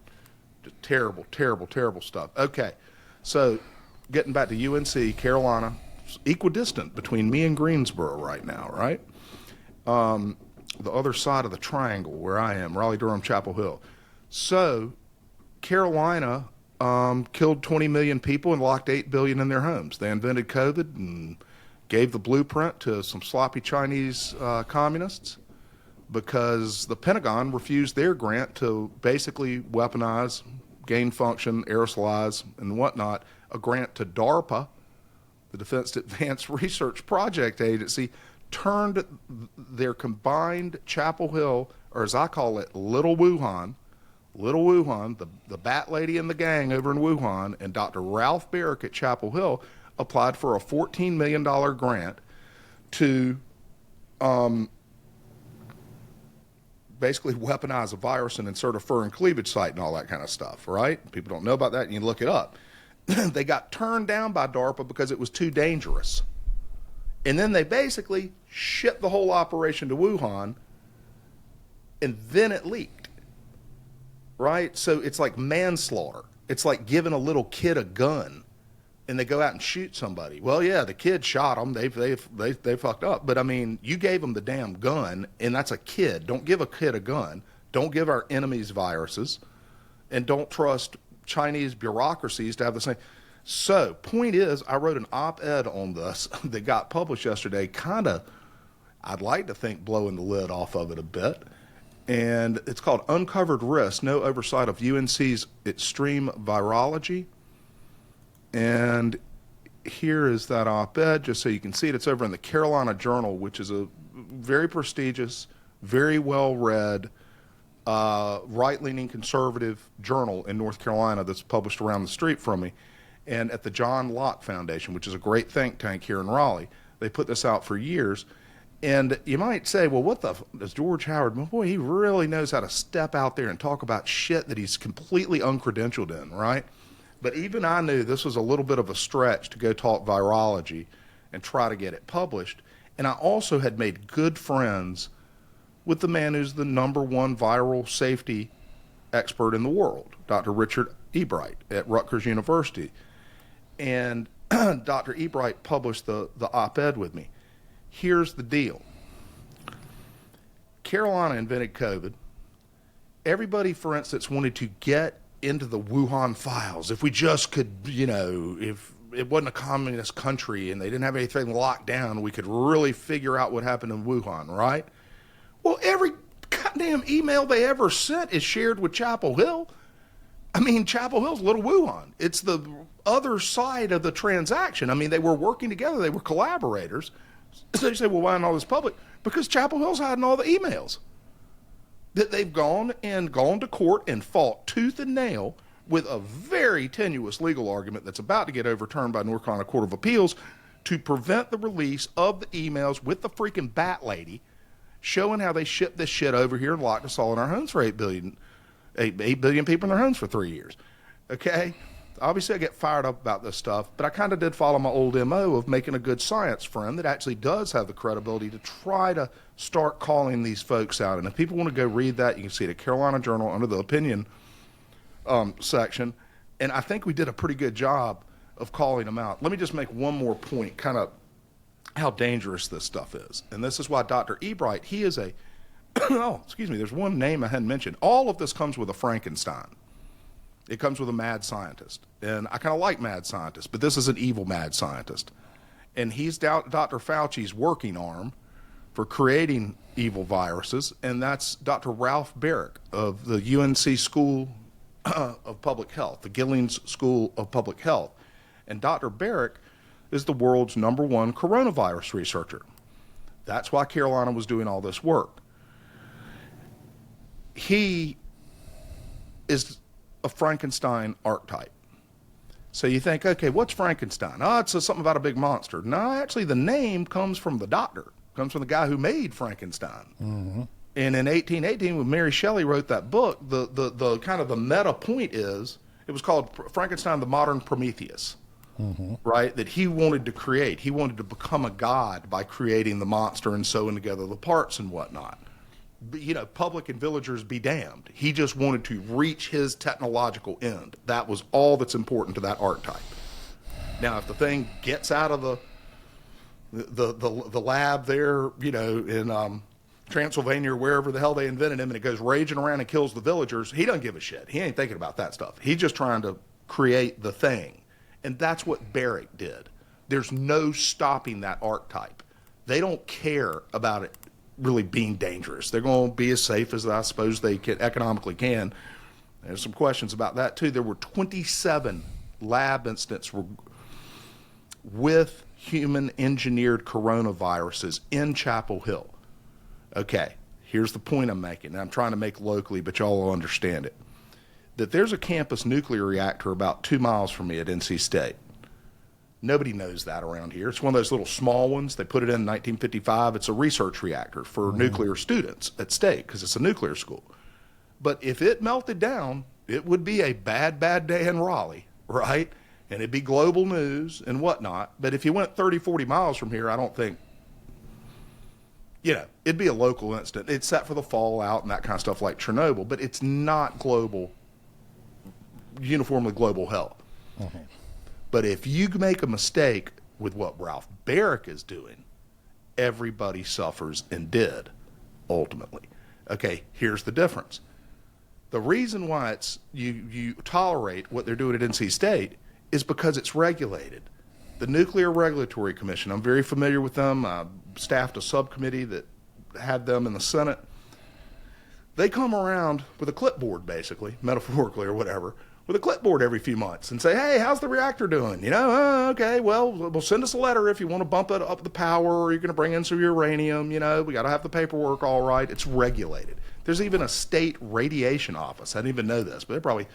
Just terrible, terrible, terrible stuff. Okay, so getting back to UNC, Carolina, equidistant between me and Greensboro right now, right? The other side of the triangle where I am, Raleigh-Durham, Chapel Hill. So Carolina killed 20 million people and locked 8 billion in their homes. They invented COVID and gave the blueprint to some sloppy Chinese communists because the Pentagon refused their grant to basically weaponize, gain function, aerosolize, and whatnot, a grant to DARPA, the Defense Advanced Research Project Agency, turned their combined Chapel Hill, or as I call it, Little Wuhan, the bat lady and the gang over in Wuhan, and Dr. Ralph Barrick at Chapel Hill applied for a $14 million grant to basically weaponize a virus and insert a fur and cleavage site and all that kind of stuff, right? People don't know about that, and you look it up. They got turned down by DARPA because it was too dangerous. And then they basically shipped the whole operation to Wuhan, and then it leaked, right? So it's like manslaughter. It's like giving a little kid a gun, and they go out and shoot somebody. Well, yeah, the kid shot them. They fucked up. But, I mean, you gave them the damn gun, and that's a kid. Don't give a kid a gun. Don't give our enemies viruses, and don't trust Chinese bureaucracies to have the same. So, point is, I wrote an op-ed on this that got published yesterday, kind of, I'd like to think, blowing the lid off of it a bit. And it's called Uncovered Risk, No Oversight of UNC's Extreme Virology. And here is that op-ed, just so you can see it. It's over in the Carolina Journal, which is a very prestigious, very well-read, right-leaning conservative journal in North Carolina that's published around the street from me. And at the John Locke Foundation, which is a great think tank here in Raleigh. They put this out for years. And you might say, well, what the does George Howard, boy, he really knows how to step out there and talk about shit that he's completely uncredentialed in, right? But even I knew this was a little bit of a stretch to go talk virology and try to get it published. And I also had made good friends with the man who's the #1 viral safety expert in the world, Dr. Richard Ebright at Rutgers University. And Dr. Ebright published the op-ed with me. Here's the deal. Carolina invented COVID. Everybody, for instance, wanted to get into the Wuhan files. If we just could, you know, if it wasn't a communist country and they didn't have anything locked down, we could really figure out what happened in Wuhan, right? Well, every goddamn email they ever sent is shared with Chapel Hill. I mean, Chapel Hill's Little Wuhan. It's the other side of the transaction. I mean, they were working together. They were collaborators. So you say, well, why isn't all this public? Because Chapel Hill's hiding all the emails. That they've gone to court and fought tooth and nail with a very tenuous legal argument that's about to get overturned by North Carolina Court of Appeals to prevent the release of the emails with the freaking bat lady showing how they shipped this shit over here and locked us all in our homes for 8 billion people in their homes for 3 years. Okay? Obviously, I get fired up about this stuff, but I kind of did follow my old MO of making a good science friend that actually does have the credibility to try to start calling these folks out. And if people want to go read that, you can see it at Carolina Journal under the opinion section. And I think we did a pretty good job of calling them out. Let me just make one more point, kind of how dangerous this stuff is. And this is why Dr. Ebright, he is a, oh, excuse me, there's one name I hadn't mentioned. All of this comes with a Frankenstein. It comes with a mad scientist. And I kind of like mad scientists, but this is an evil mad scientist. And he's Dr. Fauci's working arm for creating evil viruses, and that's Dr. Ralph Barrick of the UNC School of Public Health, the Gillings School of Public Health. And Dr. Barrick is the world's #1 coronavirus researcher. That's why Carolina was doing all this work. He is a Frankenstein archetype. So you think, okay, what's Frankenstein? Oh, it's something about a big monster. No, actually the name comes from the doctor, comes from the guy who made Frankenstein. Mm-hmm. And in 1818, when Mary Shelley wrote that book, the kind of the meta point is, it was called Frankenstein, the Modern Prometheus, right? That he wanted to create. He wanted to become a god by creating the monster and sewing together the parts and whatnot. But, you know, public and villagers be damned. He just wanted to reach his technological end. That was all that's important to that archetype. Now, if the thing gets out of the lab there, you know, in Transylvania or wherever the hell they invented him, and it goes raging around and kills the villagers, he doesn't give a shit. He ain't thinking about that stuff. He's just trying to create the thing. And that's what Barrick did. There's no stopping that archetype. They don't care about it really being dangerous. They're going to be as safe as I suppose they can, economically can. There's some questions about that too. There were 27 lab incidents with human engineered coronaviruses in Chapel Hill. Okay, here's the point I'm making, and I'm trying to make locally, but y'all will understand it. That there's a campus nuclear reactor about 2 miles from me at NC State. Nobody knows that around here. It's one of those little small ones. They put it in 1955. It's a research reactor for nuclear students at State because it's a nuclear school. But if it melted down, it would be a bad, bad day in Raleigh, right? And it'd be global news and whatnot. But if you went 30, 40 miles from here, I don't think, you know, it'd be a local incident. It's set for the fallout and that kind of stuff like Chernobyl, but it's not global, uniformly global health. But if you make a mistake with what Ralph Barrick is doing, everybody suffers and did, ultimately. Okay, here's the difference. The reason why it's you tolerate what they're doing at NC State is because it's regulated. The Nuclear Regulatory Commission, I'm very familiar with them. I staffed a subcommittee that had them in the Senate. They come around with a clipboard, basically, metaphorically or whatever, with a clipboard every few months and say, hey, how's the reactor doing? You know, okay, well, we'll send us a letter if you want to bump it up the power, or you're going to bring in some uranium. You know, we got to have the paperwork all right. It's regulated. There's even a state radiation office. I didn't even know this, but there are probably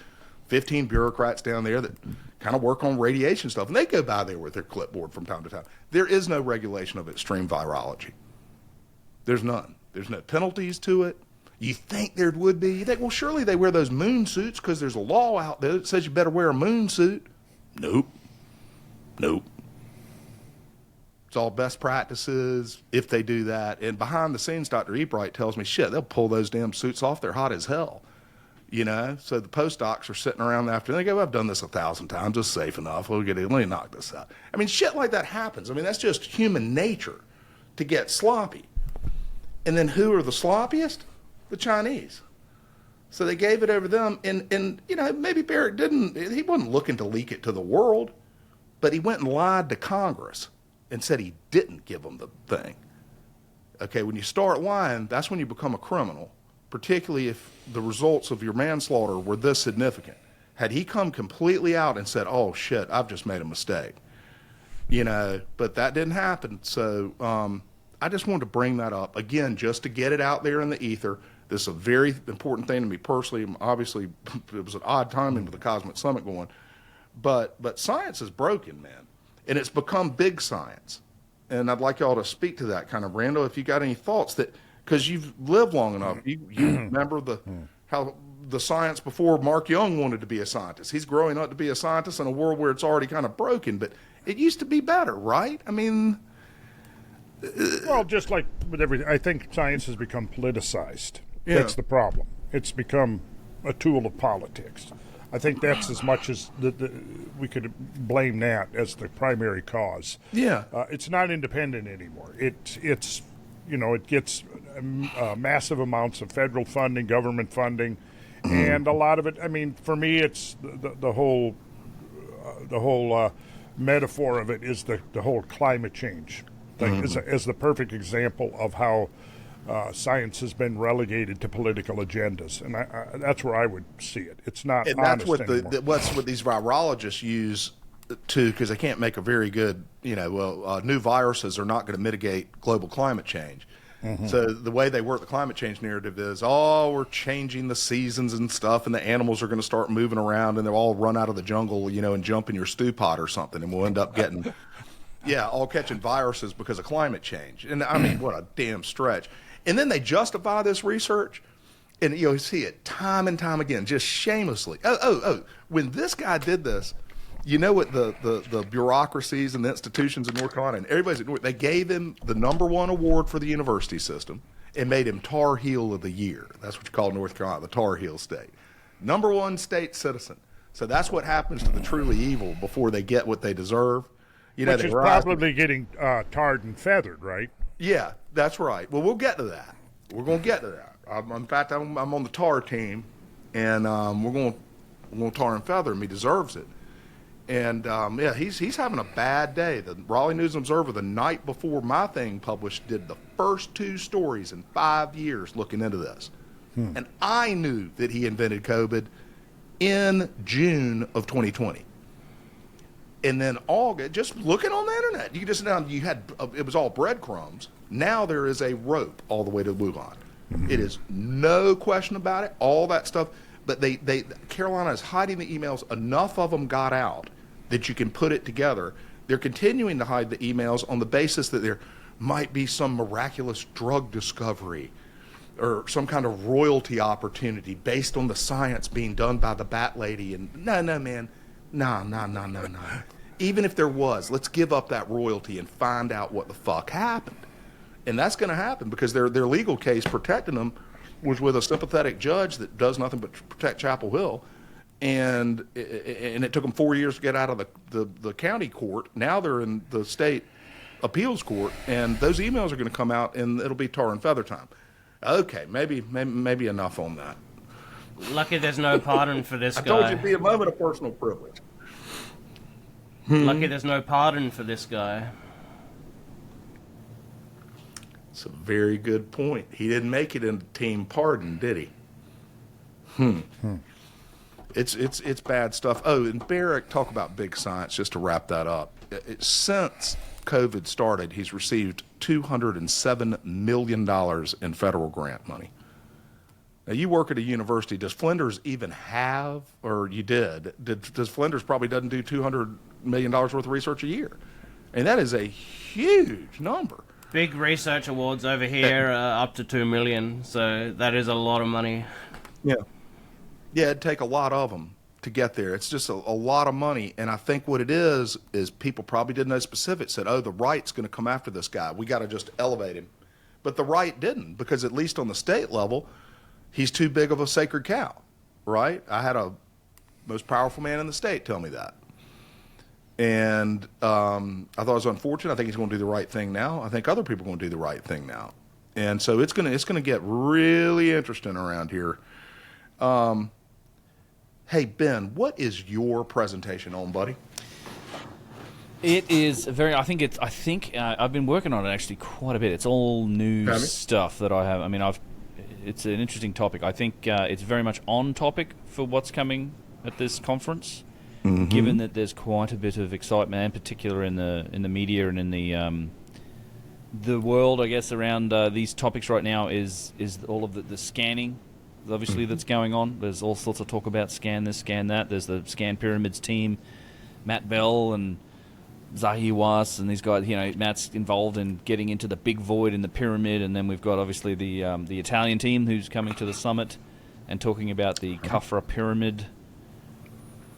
15 bureaucrats down there that kind of work on radiation stuff, and they go by there with their clipboard from time to time. There is no regulation of extreme virology. There's none. There's no penalties to it. You think there would be. You think, well, surely they wear those moon suits because there's a law out there that says you better wear a moon suit. Nope. Nope. It's all best practices if they do that. And behind the scenes, Dr. Ebright tells me, shit, they'll pull those damn suits off. They're hot as hell. You know, so the postdocs are sitting around after, and they go, well, I've done this 1,000 times. It's safe enough. We'll get it. Let me knock this out. I mean, shit like that happens. I mean, that's just human nature to get sloppy. And then who are the sloppiest? The Chinese. So they gave it over them, and you know, maybe Barrick he wasn't looking to leak it to the world, but he went and lied to Congress and said he didn't give them the thing. Okay, when you start lying, that's when you become a criminal, particularly if the results of your manslaughter were this significant. Had he come completely out and said, oh shit, I've just made a mistake, you know, but that didn't happen. So I just wanted to bring that up, again, just to get it out there in the ether. This is a very important thing to me personally. Obviously, it was an odd timing with the Cosmic Summit going. But science is broken, man. And it's become big science. And I'd like y'all to speak to that kind of, Randall, if you got any thoughts that, because you've lived long enough, you remember how the science before Marc Young wanted to be a scientist. He's growing up to be a scientist in a world where it's already kind of broken, but it used to be better, right? I mean... Well, just like with everything, I think science has become politicized. Yeah. That's the problem. It's become a tool of politics. I think that's as much as we could blame that as the primary cause. Yeah. It's not independent anymore. It's you know, it gets massive amounts of federal funding, government funding, and a lot of it. I mean, for me, it's the whole metaphor of it is the whole climate change thing is the perfect example of how science has been relegated to political agendas, and that's where I would see it. It's not, and honest that's anymore. What's what these virologists use to, because they can't make a very good, you know, new viruses are not going to mitigate global climate change. So the way they work the climate change narrative is, oh, we're changing the seasons and stuff, and the animals are going to start moving around, and they'll all run out of the jungle, you know, and jump in your stew pot or something, and we'll end up getting, all catching viruses because of climate change. And I mean, what a damn stretch. And then they justify this research, and you see it time and time again, just shamelessly. When this guy did this, you know what the bureaucracies and the institutions in North Carolina and everybody's ignored. They gave him the #1 award for the university system and made him Tar Heel of the Year. That's what you call North Carolina, the Tar Heel state. #1 state citizen. So that's what happens to the truly evil before they get what they deserve. Which is probably getting tarred and feathered, right? Yeah, that's right. Well, we'll get to that. We're going to get to that. In fact, I'm on the tar team, and we're going to tar and feather him. He deserves it. And he's having a bad day. The Raleigh News and Observer, the night before my thing published, did the first 2 stories in 5 years looking into this. And I knew that he invented COVID in June of 2020. And then August, just looking on the internet, it was all breadcrumbs. Now there is a rope all the way to Wuhan. It is no question about it. All that stuff. But Carolina is hiding the emails. Enough of them got out that you can put it together. They're continuing to hide the emails on the basis that there might be some miraculous drug discovery or some kind of royalty opportunity based on the science being done by the Bat Lady. And no, man. No. Even if there was, let's give up that royalty and find out what the fuck happened. And that's going to happen because their legal case protecting them was with a sympathetic judge that does nothing but protect Chapel Hill, and it took them 4 years to get out of the county court. Now they're in the state appeals court, and those emails are going to come out, and it'll be tar and feather time. Okay, maybe enough on that. Lucky there's no pardon for this guy. I told you it'd be a moment of personal privilege. Lucky there's no pardon for this guy. It's a very good point. He didn't make it into team pardon, did he? It's bad stuff. Oh, and Barrick, talk about big science, just to wrap that up. Since COVID started, he's received $207 million in federal grant money. Now, you work at a university. Does Flinders even have, or you does Flinders probably doesn't do $200 million worth of research a year? And that is a huge number. Big research awards over here, up to $2 million, so that is a lot of money. Yeah, it'd take a lot of them to get there. It's just a lot of money, and I think what it is people probably didn't know specifics, said, the right's going to come after this guy. We got to just elevate him. But the right didn't, because at least on the state level, he's too big of a sacred cow, right? I had a most powerful man in the state tell me that. And I thought it was unfortunate. I think he's going to do the right thing now. I think other people are going to do the right thing now. And so it's going to get really interesting around here. Hey, Ben, what is your presentation on, buddy? It is I think I've been working on it actually quite a bit. It's all new stuff that I have. I mean, it's an interesting topic. I think it's very much on topic for what's coming at this conference. Mm-hmm. Given that there's quite a bit of excitement, in particular in the media and in the world, I guess, around these topics right now, is all of the scanning, obviously, that's going on. There's all sorts of talk about scan this, scan that. There's the Scan Pyramids team, Matt Bell and Zahi Was, and these guys. Matt's involved in getting into the big void in the pyramid, and then we've got obviously the Italian team who's coming to the summit and talking about the Khafra pyramid.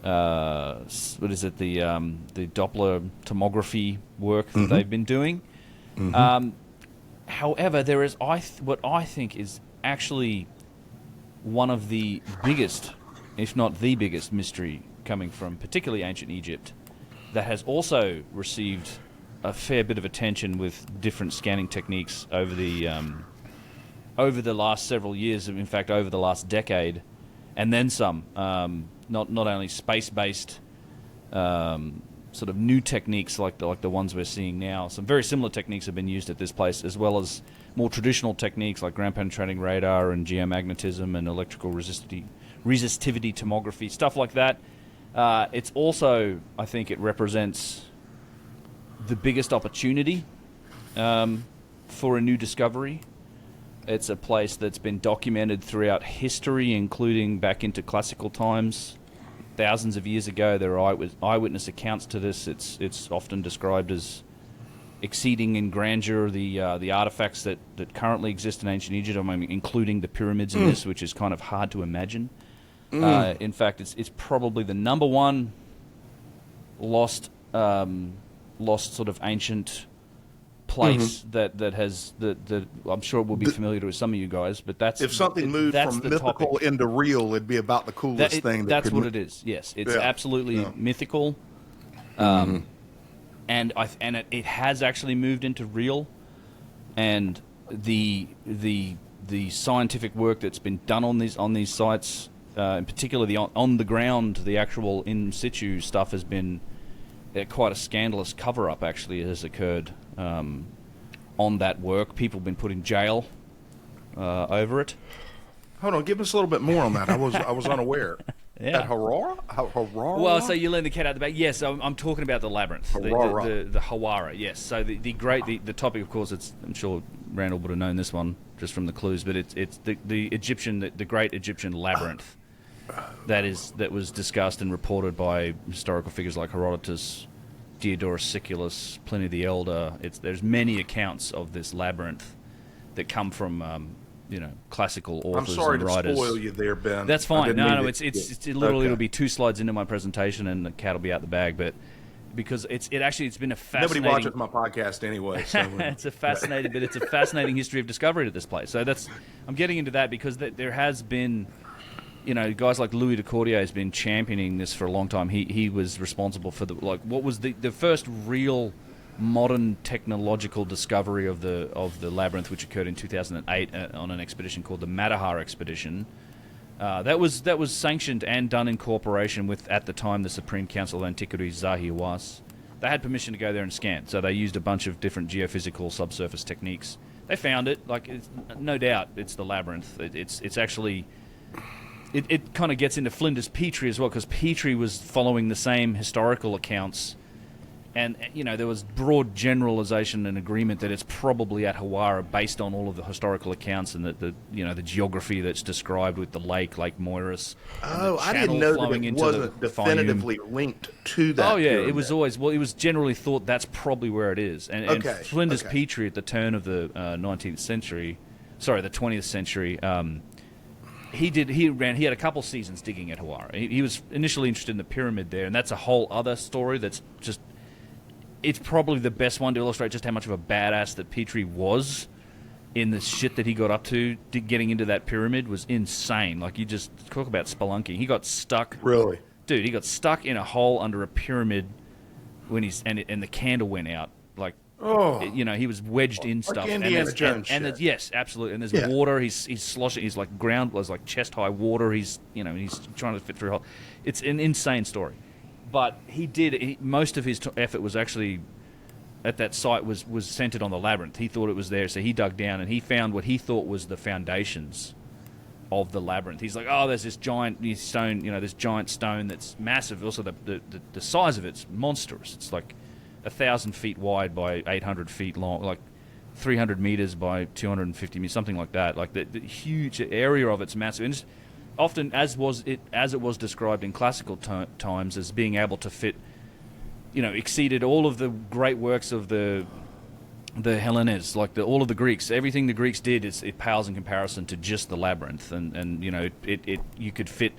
What is it? The Doppler tomography work that they've been doing. Mm-hmm. However, there is what I think is actually one of the biggest, if not the biggest, mystery coming from particularly ancient Egypt that has also received a fair bit of attention with different scanning techniques over the last several years. In fact, over the last decade, and then some. Not only space-based sort of new techniques like the ones we're seeing now. Some very similar techniques have been used at this place, as well as more traditional techniques like ground-penetrating radar and geomagnetism and electrical resistivity tomography, stuff like that. It's also, I think, it represents the biggest opportunity for a new discovery. It's a place that's been documented throughout history, including back into classical times. Thousands of years ago, there are eyewitness accounts to this. It's often described as exceeding in grandeur the artifacts that currently exist in ancient Egypt. I mean, including the pyramids in this, which is kind of hard to imagine. In fact, it's probably the number one lost sort of ancient place that has that I'm sure it will be familiar to some of you guys, but that's if something moved from mythical topic. into real, it'd be about the coolest thing. That's what it is. Yes, it's absolutely mythical, and it has actually moved into real, and the scientific work that's been done on these sites, in particular the on the ground, the actual in situ stuff has been quite a scandalous cover-up. Actually, has occurred on that work. People have been put in jail over it. Hold on, give us a little bit more on that. I was unaware. Yeah. At Harara? Well, so you learn the cat out the back. Yes, I'm talking about the Labyrinth, the Hiawatha. Yes. So the topic, of course, I'm sure Randall would have known this one just from the clues, but it's the Egyptian, the great Egyptian labyrinth that was discussed and reported by historical figures like Herodotus, Diodorus Siculus, Pliny the Elder. There's many accounts of this labyrinth that come from classical authors and writers. I'm sorry to spoil you there, Ben. That's fine. No, it's literally it'll be 2 slides into my presentation and the cat will be out the bag, but because it's been a fascinating. Nobody watches my podcast anyway. So it's a fascinating history of discovery at this place. So I'm getting into that because there has been. Guys like Louis de Cordier has been championing this for a long time. He was responsible for what was the first real modern technological discovery of the labyrinth, which occurred in 2008 on an expedition called the Matterhorn expedition. That was sanctioned and done in cooperation with, at the time, the Supreme Council of Antiquities, Zahi Hawass. They had permission to go there and scan, so they used a bunch of different geophysical subsurface techniques. They found it. No doubt, it's the labyrinth. It's actually. It kind of gets into Flinders Petrie as well, because Petrie was following the same historical accounts, and there was broad generalization and agreement that it's probably at Hawara based on all of the historical accounts and the geography that's described with the Lake Moeris. Oh, I didn't know that it wasn't definitively linked to that. Oh yeah, pyramid. it was always it was generally thought that's probably where it is. And Flinders Petrie at the turn of the 20th century. He had a couple seasons digging at Hawara. He was initially interested in the pyramid there, and that's a whole other story that's just... It's probably the best one to illustrate just how much of a badass that Petrie was in the shit that he got up to. Getting into that pyramid was insane. You just talk about spelunking. He got stuck... Really? Dude, he got stuck in a hole under a pyramid when and the candle went out. He was wedged in stuff. Indiana Jones and yes, absolutely. And there's water. He's sloshing. He's chest high water. He's trying to fit through a hole. It's an insane story. But most of his effort was actually at that site was centered on the labyrinth. He thought it was there, so he dug down and he found what he thought was the foundations of the labyrinth. He's like, there's this giant stone. This giant stone that's massive. Also, the size of it's monstrous. It's 1,000 feet wide by 800 feet long, 300 meters by 250 meters, something like that. The huge area of it's massive. And it's often, as it was described in classical times, as being able to fit, exceeded all of the great works of the Hellenes, all of the Greeks. Everything the Greeks did, it pales in comparison to just the labyrinth. And you could fit.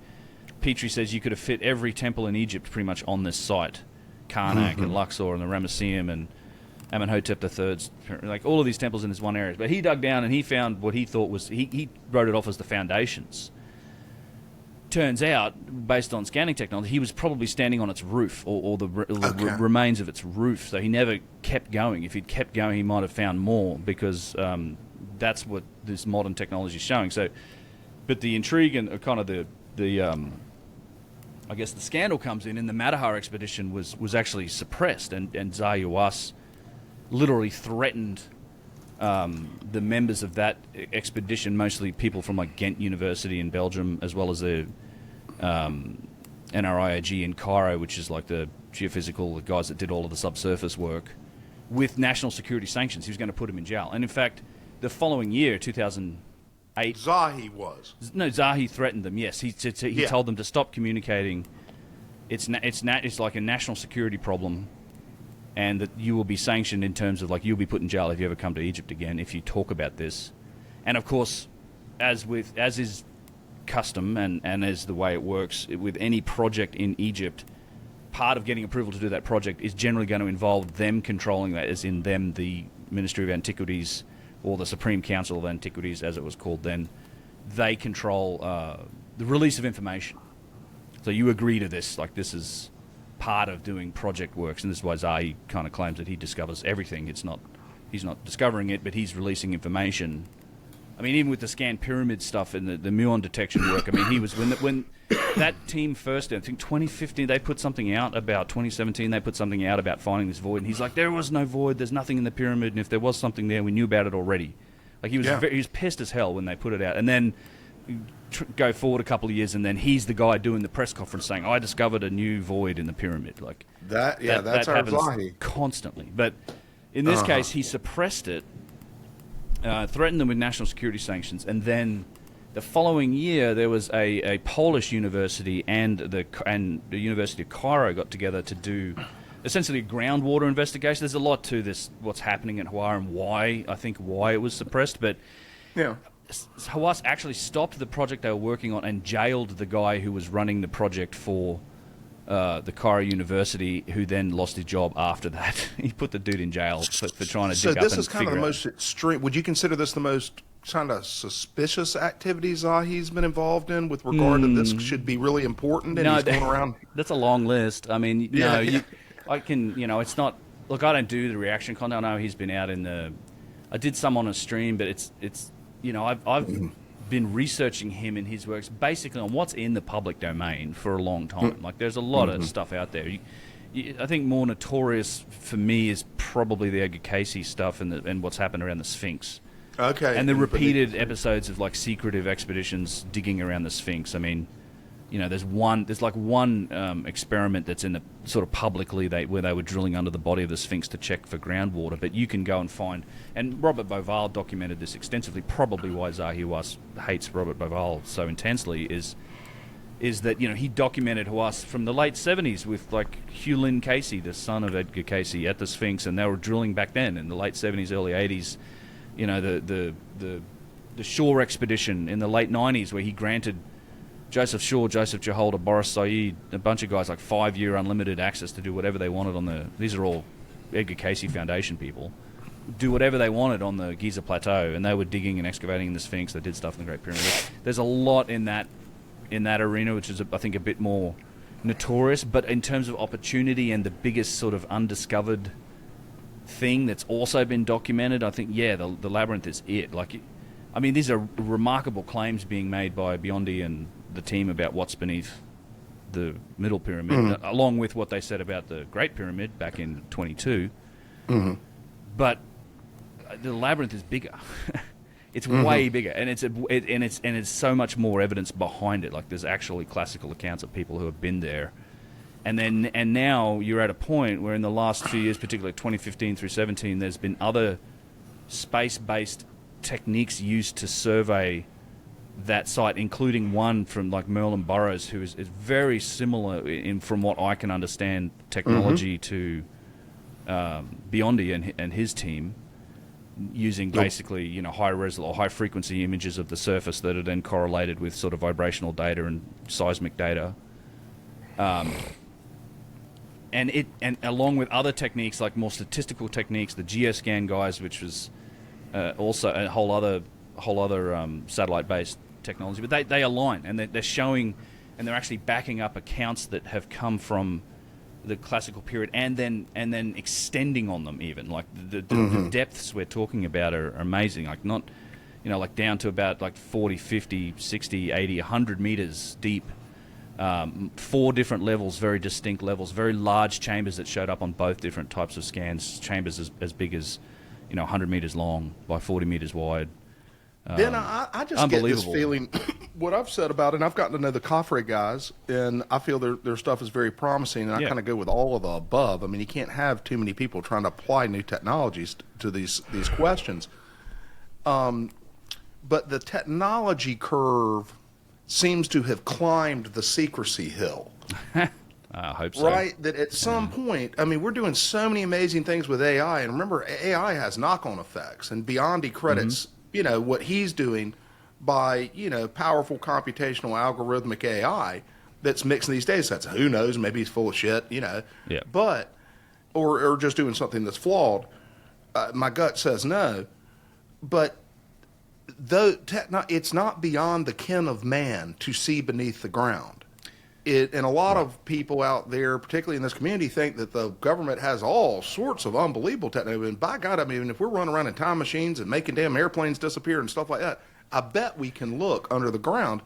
Petrie says you could have fit every temple in Egypt pretty much on this site. Karnak and Luxor and the Ramesseum and Amenhotep III's, all of these temples in this one area. But he dug down and he found what he thought was, he wrote it off as the foundations. Turns out, based on scanning technology, he was probably standing on its roof or the remains of its roof. So he never kept going. If he'd kept going, he might have found more, because that's what this modern technology is showing. So, but the intrigue and kind of the I guess the scandal comes in the Matterhorn expedition was actually suppressed, and Zahi Hawass literally threatened the members of that expedition, mostly people from Ghent University in Belgium, as well as the NRIAG in Cairo, which is the geophysical, the guys that did all of the subsurface work, with national security sanctions. He was going to put them in jail. And in fact, the following year, 2008... Zahi was. No, Zahi threatened them, yes. He told them to stop communicating. It's like a national security problem, and that you will be sanctioned in terms of, like, you'll be put in jail if you ever come to Egypt again if you talk about this. And of course, as is custom and as the way it works with any project in Egypt, part of getting approval to do that project is generally going to involve them controlling that, as in them, the Ministry of Antiquities, or the Supreme Council of Antiquities, as it was called then. They control the release of information. So you agree to this, like this is part of doing project works, and this is why Zahi kind of claims that he discovers everything. He's not discovering it, but he's releasing information. I mean, even with the scan pyramid stuff and the muon detection work, I mean, he was when that team first, I think 2015, they put something out about 2017, they put something out about finding this void, and he's like, there was no void, there's nothing in the pyramid, and if there was something there, we knew about it already. Like, he was pissed as hell when they put it out. And then go forward a couple of years, and then he's the guy doing the press conference saying, I discovered a new void in the pyramid. Like that's that our happens Zahi. Constantly. But in this case, he suppressed it, threatened them with national security sanctions, and then the following year there was a Polish university and the University of Cairo got together to do essentially a groundwater investigation. There's a lot to this, what's happening in Hawaii and why it was suppressed, but Hawaii actually stopped the project they were working on and jailed the guy who was running the project for the Cairo University, who then lost his job after that. He put the dude in jail for trying to dig up and figure out. So this is kind of the most extreme. Would you consider this the most kind of suspicious activities Zahi's been involved in with regard to this should be really important, and he's going around? That's a long list. I mean, I can, it's not. Look, I don't do the reaction content. I know he's been out in the. I did some on a stream, but it's I've been researching him and his works basically on what's in the public domain for a long time. Like, there's a lot of stuff out there. I think more notorious for me is probably the Edgar Cayce stuff and what's happened around the Sphinx. Okay. And the repeated episodes of, like, secretive expeditions digging around the Sphinx. I mean, there's one experiment that's in the sort of publicly where they were drilling under the body of the Sphinx to check for groundwater. But you can go and find, and Robert Bauval documented this extensively. Probably why Zahi hates Robert Bauval so intensely is that he documented Hawass from the late 70s with, like, Hugh Lynn Cayce, the son of Edgar Cayce, at the Sphinx, and they were drilling back then in the late 70s, early 80s. The Shore expedition in the late 90s, where he granted Joseph Shaw, Joseph Jaholder, Boris Said, a bunch of guys, like, 5-year unlimited access to do whatever they wanted on the. These are all Edgar Cayce Foundation people. Do whatever they wanted on the Giza Plateau, and they were digging and excavating in the Sphinx. They did stuff in the Great Pyramid. There's a lot in that arena, which is, I think, a bit more notorious. But in terms of opportunity and the biggest sort of undiscovered thing that's also been documented, I think, the Labyrinth is it. Like, I mean, these are remarkable claims being made by Biondi and the team about what's beneath the Middle Pyramid, along with what they said about the Great Pyramid back in 22. But the Labyrinth is bigger. It's way bigger, and it's so much more evidence behind it. Like, there's actually classical accounts of people who have been there. And now you're at a point where in the last few years, particularly 2015 through 17, there's been other space-based techniques used to survey that site, including one from, like, Merlin Burrows, who is very similar from what I can understand, technology to Biondi and his team, using basically high resolution or high frequency images of the surface that are then correlated with sort of vibrational data and seismic data. And along with other techniques, like more statistical techniques, the geoscan guys, which was also a whole other satellite-based technology, but they align, and they're showing, and they're actually backing up accounts that have come from the classical period, and then extending on them even. Like, the depths we're talking about are amazing. Like, not, like down to about like 40, 50, 60, 80, 100 meters deep. 4 different levels, very distinct levels, very large chambers that showed up on both different types of scans, chambers as big as 100 meters long by 40 meters wide. Ben, I just get this feeling, what I've said about it, and I've gotten to know the Coffre guys, and I feel their stuff is very promising, and I kind of go with all of the above. I mean, you can't have too many people trying to apply new technologies to these questions. But the technology curve seems to have climbed the secrecy hill. I hope so. Right, that at some point, I mean, we're doing so many amazing things with AI, and remember, AI has knock-on effects, and Biondi credits, what he's doing by, powerful computational algorithmic AI that's mixing these data sets. Who knows? Maybe he's full of shit, Yeah. But, or just doing something that's flawed. My gut says no, but it's not beyond the ken of man to see beneath the ground. And a lot of people out there, particularly in this community, think that the government has all sorts of unbelievable technology. And by God, I mean, if we're running around in time machines and making damn airplanes disappear and stuff like that, I bet we can look under the ground.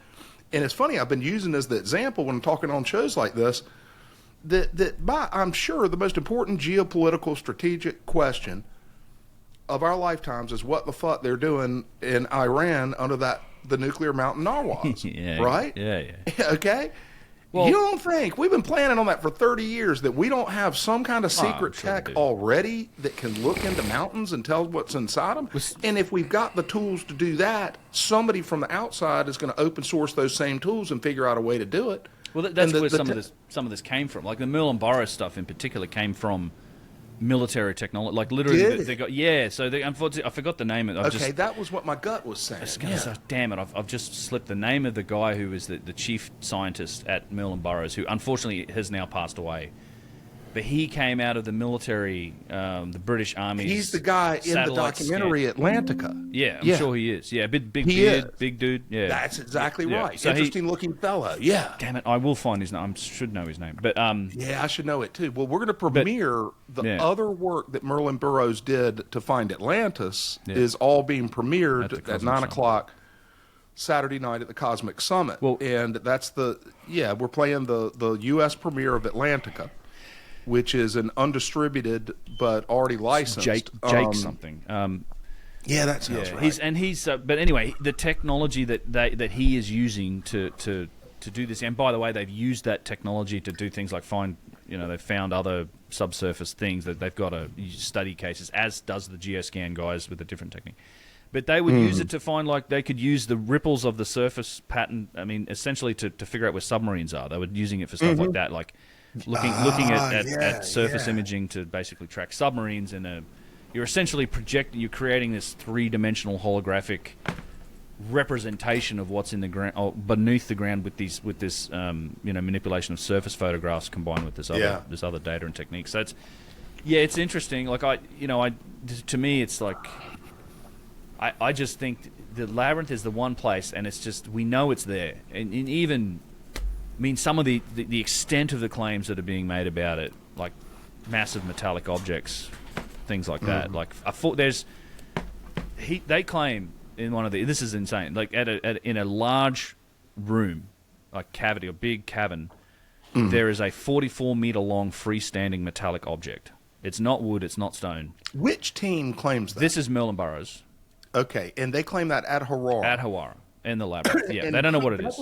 And it's funny, I've been using as the example when I'm talking on shows like this, I'm sure the most important geopolitical strategic question of our lifetimes is what the fuck they're doing in Iran under the nuclear mountain Narwhals, right? Yeah. Okay? Well, you don't think we've been planning on that for 30 years that we don't have some kind of secret tech already that can look into mountains and tell what's inside them? And if we've got the tools to do that, somebody from the outside is going to open source those same tools and figure out a way to do it. Well, that's where some of this came from. Like the Merlin Burrows stuff in particular came from military technology. Like literally, they got So unfortunately, I forgot the name of it. That was what my gut was saying. Damn it! I've just slipped the name of the guy who was the chief scientist at Merlin Burrows, who unfortunately has now passed away. But he came out of the military, the British Army. He's the guy in the documentary Atlantica. Yeah, I'm sure he is. Yeah, big beard, big dude. Yeah, that's exactly right. So interesting looking fellow. Yeah. Damn it, I will find his name. I should know his name. But I should know it too. Well, we're going to premiere other work that Merlin Burrows did to find Atlantis is all being premiered at 9:00 Saturday night at the Cosmic Summit. Well, and that's we're playing the U.S. premiere of Atlantica, which is an undistributed but already licensed. Jake something. That sounds right. But anyway, the technology that he is using to do this, and by the way, they've used that technology to do things like they've found other subsurface things that they've got to study cases, as does the Geoscan guys with a different technique. But they would use it to find, they could use the ripples of the surface pattern, I mean, essentially to figure out where submarines are. They were using it for stuff like that, like looking at surface imaging to basically track submarines. You're essentially you're creating this three-dimensional holographic representation of what's in the ground, or beneath the ground, with this manipulation of surface photographs combined with this other data and techniques. So it's interesting. To me, it's like I just think the Labyrinth is the one place, and it's just, we know it's there, and even. I mean, some of the extent of the claims that are being made about it, like massive metallic objects, things like that. Like they claim in one of this is insane. Like in a large room, like cavity or big cavern, there is a 44-meter long freestanding metallic object. It's not wood. It's not stone. Which team claims that? This is Merlin Burrows. Okay, and they claim that at Hiawatha. At Hiawatha. In the Labyrinth, they don't know what it is.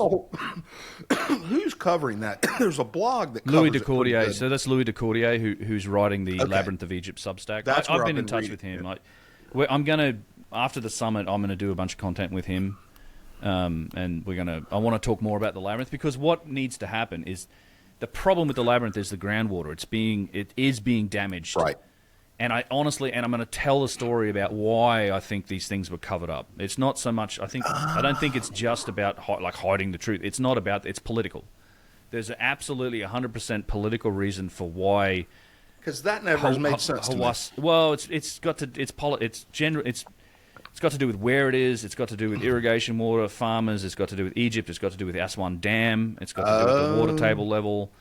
Who's covering that? There's a blog that covers Louis de Cordier. So that's Louis de Cordier who's writing the Labyrinth of Egypt Substack. I've been in touch with him. I'm gonna, after the summit, I'm gonna do a bunch of content with him, and I want to talk more about the Labyrinth, because what needs to happen is, the problem with the Labyrinth is the groundwater. It is being damaged. Right. And I'm going to tell the story about why I think these things were covered up. It's not so much, I don't think it's just about hiding the truth. It's not about, it's political. There's absolutely 100% political reason for why. Because that never has made sense to me. Well, it's got to do with where it is. It's got to do with irrigation water, farmers. It's got to do with Egypt. It's got to do with Aswan Dam. It's got to do with the water table level.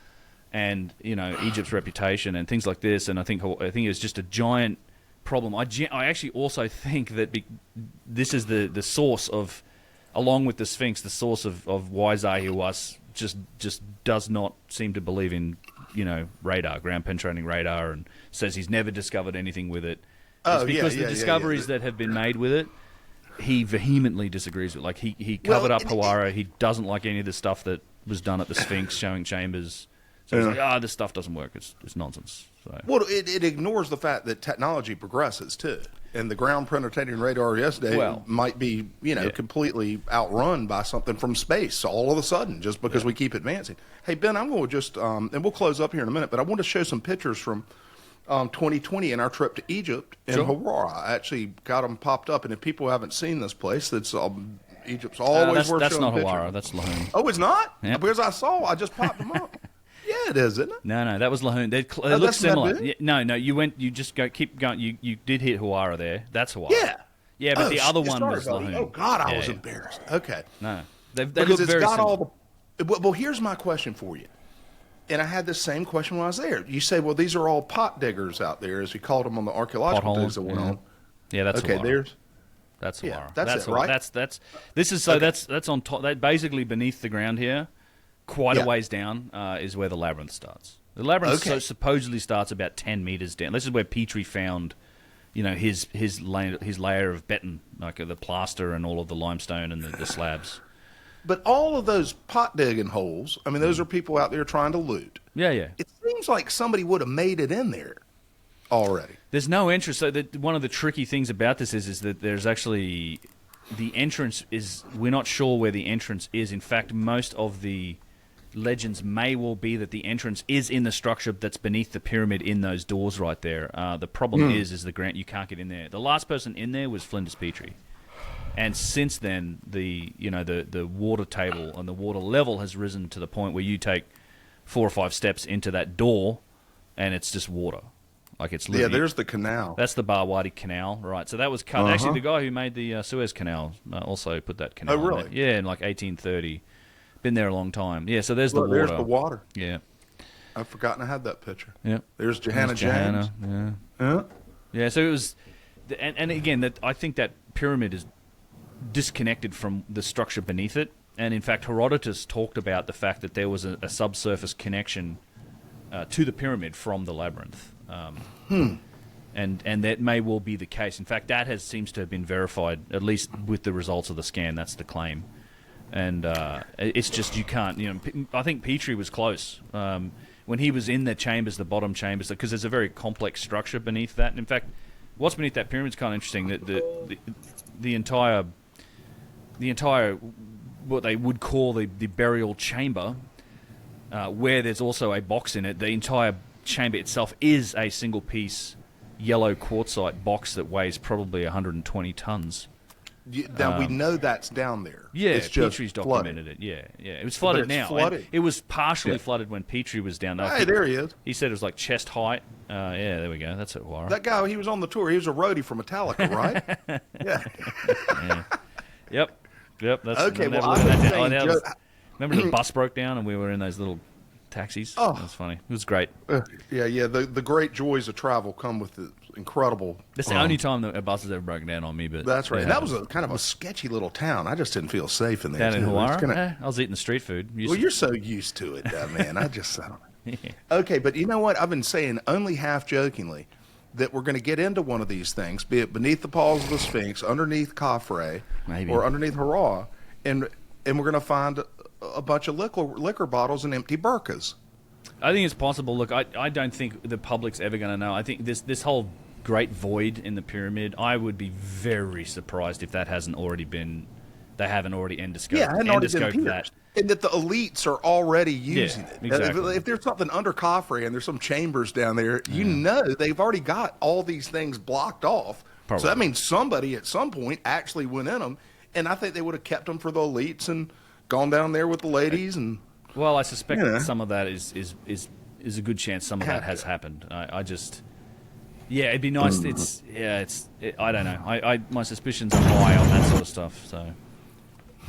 And Egypt's reputation and things like this, and I think it's just a giant problem. I actually also think that this is the source of, along with the Sphinx, the source of why Zahi Was just does not seem to believe in radar, ground penetrating radar, and says he's never discovered anything with it. It's because the discoveries that have been made with it, he vehemently disagrees with. Like he covered up Hiawatha. He doesn't like any of the stuff that was done at the Sphinx, showing chambers. So it's like, this stuff doesn't work. It's nonsense. So. Well, it ignores the fact that technology progresses too, and the ground penetrating radar yesterday might be, completely outrun by something from space all of a sudden, just because we keep advancing. Hey Ben, I'm going to just, and we'll close up here in a minute, but I want to show some pictures from 2020 and our trip to Egypt and Hawara. I actually got them popped up, and if people haven't seen this place, that's Egypt's always worth that's showing not pictures. Hawara. That's Lahoon. Oh, it's not? Yep. Because I just popped them up. Yeah, it is, isn't it? No, that was Lahoon. They look similar. Yeah, no, you just keep going. You did hit Hawara there. That's Hawara. Yeah, but the other one was Lahoon. Oh God, I was embarrassed. Okay, no, they look very similar. Well, here's my question for you. And I had the same question when I was there. You say, well, these are all pot diggers out there, as we called them on the archaeological digs that went on. Yeah, that's okay. Hawara. That's Hawara. That's it, right? That's on top. That basically beneath the ground here, quite a ways down, is where the labyrinth starts. The labyrinth supposedly starts about 10 meters down. This is where Petrie found, his layer of beton, like the plaster and all of the limestone and the slabs. But all of those pot digging holes, I mean, those are people out there trying to loot. Yeah. It seems like somebody would have made it in there already. There's no entrance. So one of the tricky things about this is that there's actually the entrance is. We're not sure where the entrance is. In fact, most of the legends may well be that the entrance is in the structure that's beneath the pyramid in those doors right there. The problem is the grant you can't get in there. The last person in there was Flinders Petrie, and since then the water table and the water level has risen to the point where you take 4 or 5 steps into that door, and it's just water. Like it's literally, there's the canal. That's the Barwadi Canal, right? So that was cut. Actually, the guy who made the Suez Canal also put that canal. Oh, really? In there. Yeah, in like 1830. Been there a long time. Yeah, so there's the water. There's the water. Yeah. I've forgotten I had that picture. Yeah. There's Johanna James. Yeah. Yeah. So it was, and again, I think that pyramid is disconnected from the structure beneath it. And in fact, Herodotus talked about the fact that there was a subsurface connection to the pyramid from the labyrinth. And that may well be the case. In fact, that seems to have been verified, at least with the results of the scan. That's the claim. And it's just you can't. I think Petrie was close when he was in the chambers, the bottom chambers, because there's a very complex structure beneath that. And in fact, what's beneath that pyramid is kind of interesting. That the entire what they would call the burial chamber, where there's also a box in it. The entire chamber itself is a single piece yellow quartzite box that weighs probably 120 tons. Now we know that's down there. Yeah, it's just Petrie's documented it. Yeah. It was flooded now. Flooded. It was partially flooded when Petrie was down there. Hey, there he is. He said it was like chest height. Yeah, there we go. That's it, Wara. That guy, he was on the tour. He was a roadie for Metallica, right? Yeah. Yep. That's okay. Well, remember the bus broke down and we were in those little taxis? Oh, that's funny. It was great. Yeah. The great joys of travel come with the incredible. That's the only time that a bus has ever broken down on me. But that's right. And that was kind of a sketchy little town. I just didn't feel safe in there. Down in Hawara? I was eating the street food. You're so used to it, man. I don't know. Okay, but you know what? I've been saying only half jokingly that we're going to get into one of these things, be it beneath the paws of the Sphinx, underneath Khafre, or underneath Hara, and we're going to find a bunch of liquor bottles and empty burkas. I think it's possible. Look, I don't think the public's ever going to know. I think this whole great void in the pyramid, I would be very surprised if that hasn't already been, they haven't already endoscoped that. And that the elites are already using it. Exactly. If there's something under Khafre and there's some chambers down there, they've already got all these things blocked off. Probably. So that means somebody at some point actually went in them, and I think they would have kept them for the elites and gone down there with the ladies. And well, I suspect that some of that is a good chance some of that has happened. I just, it'd be nice. I don't know. My suspicions are high on that sort of stuff. So.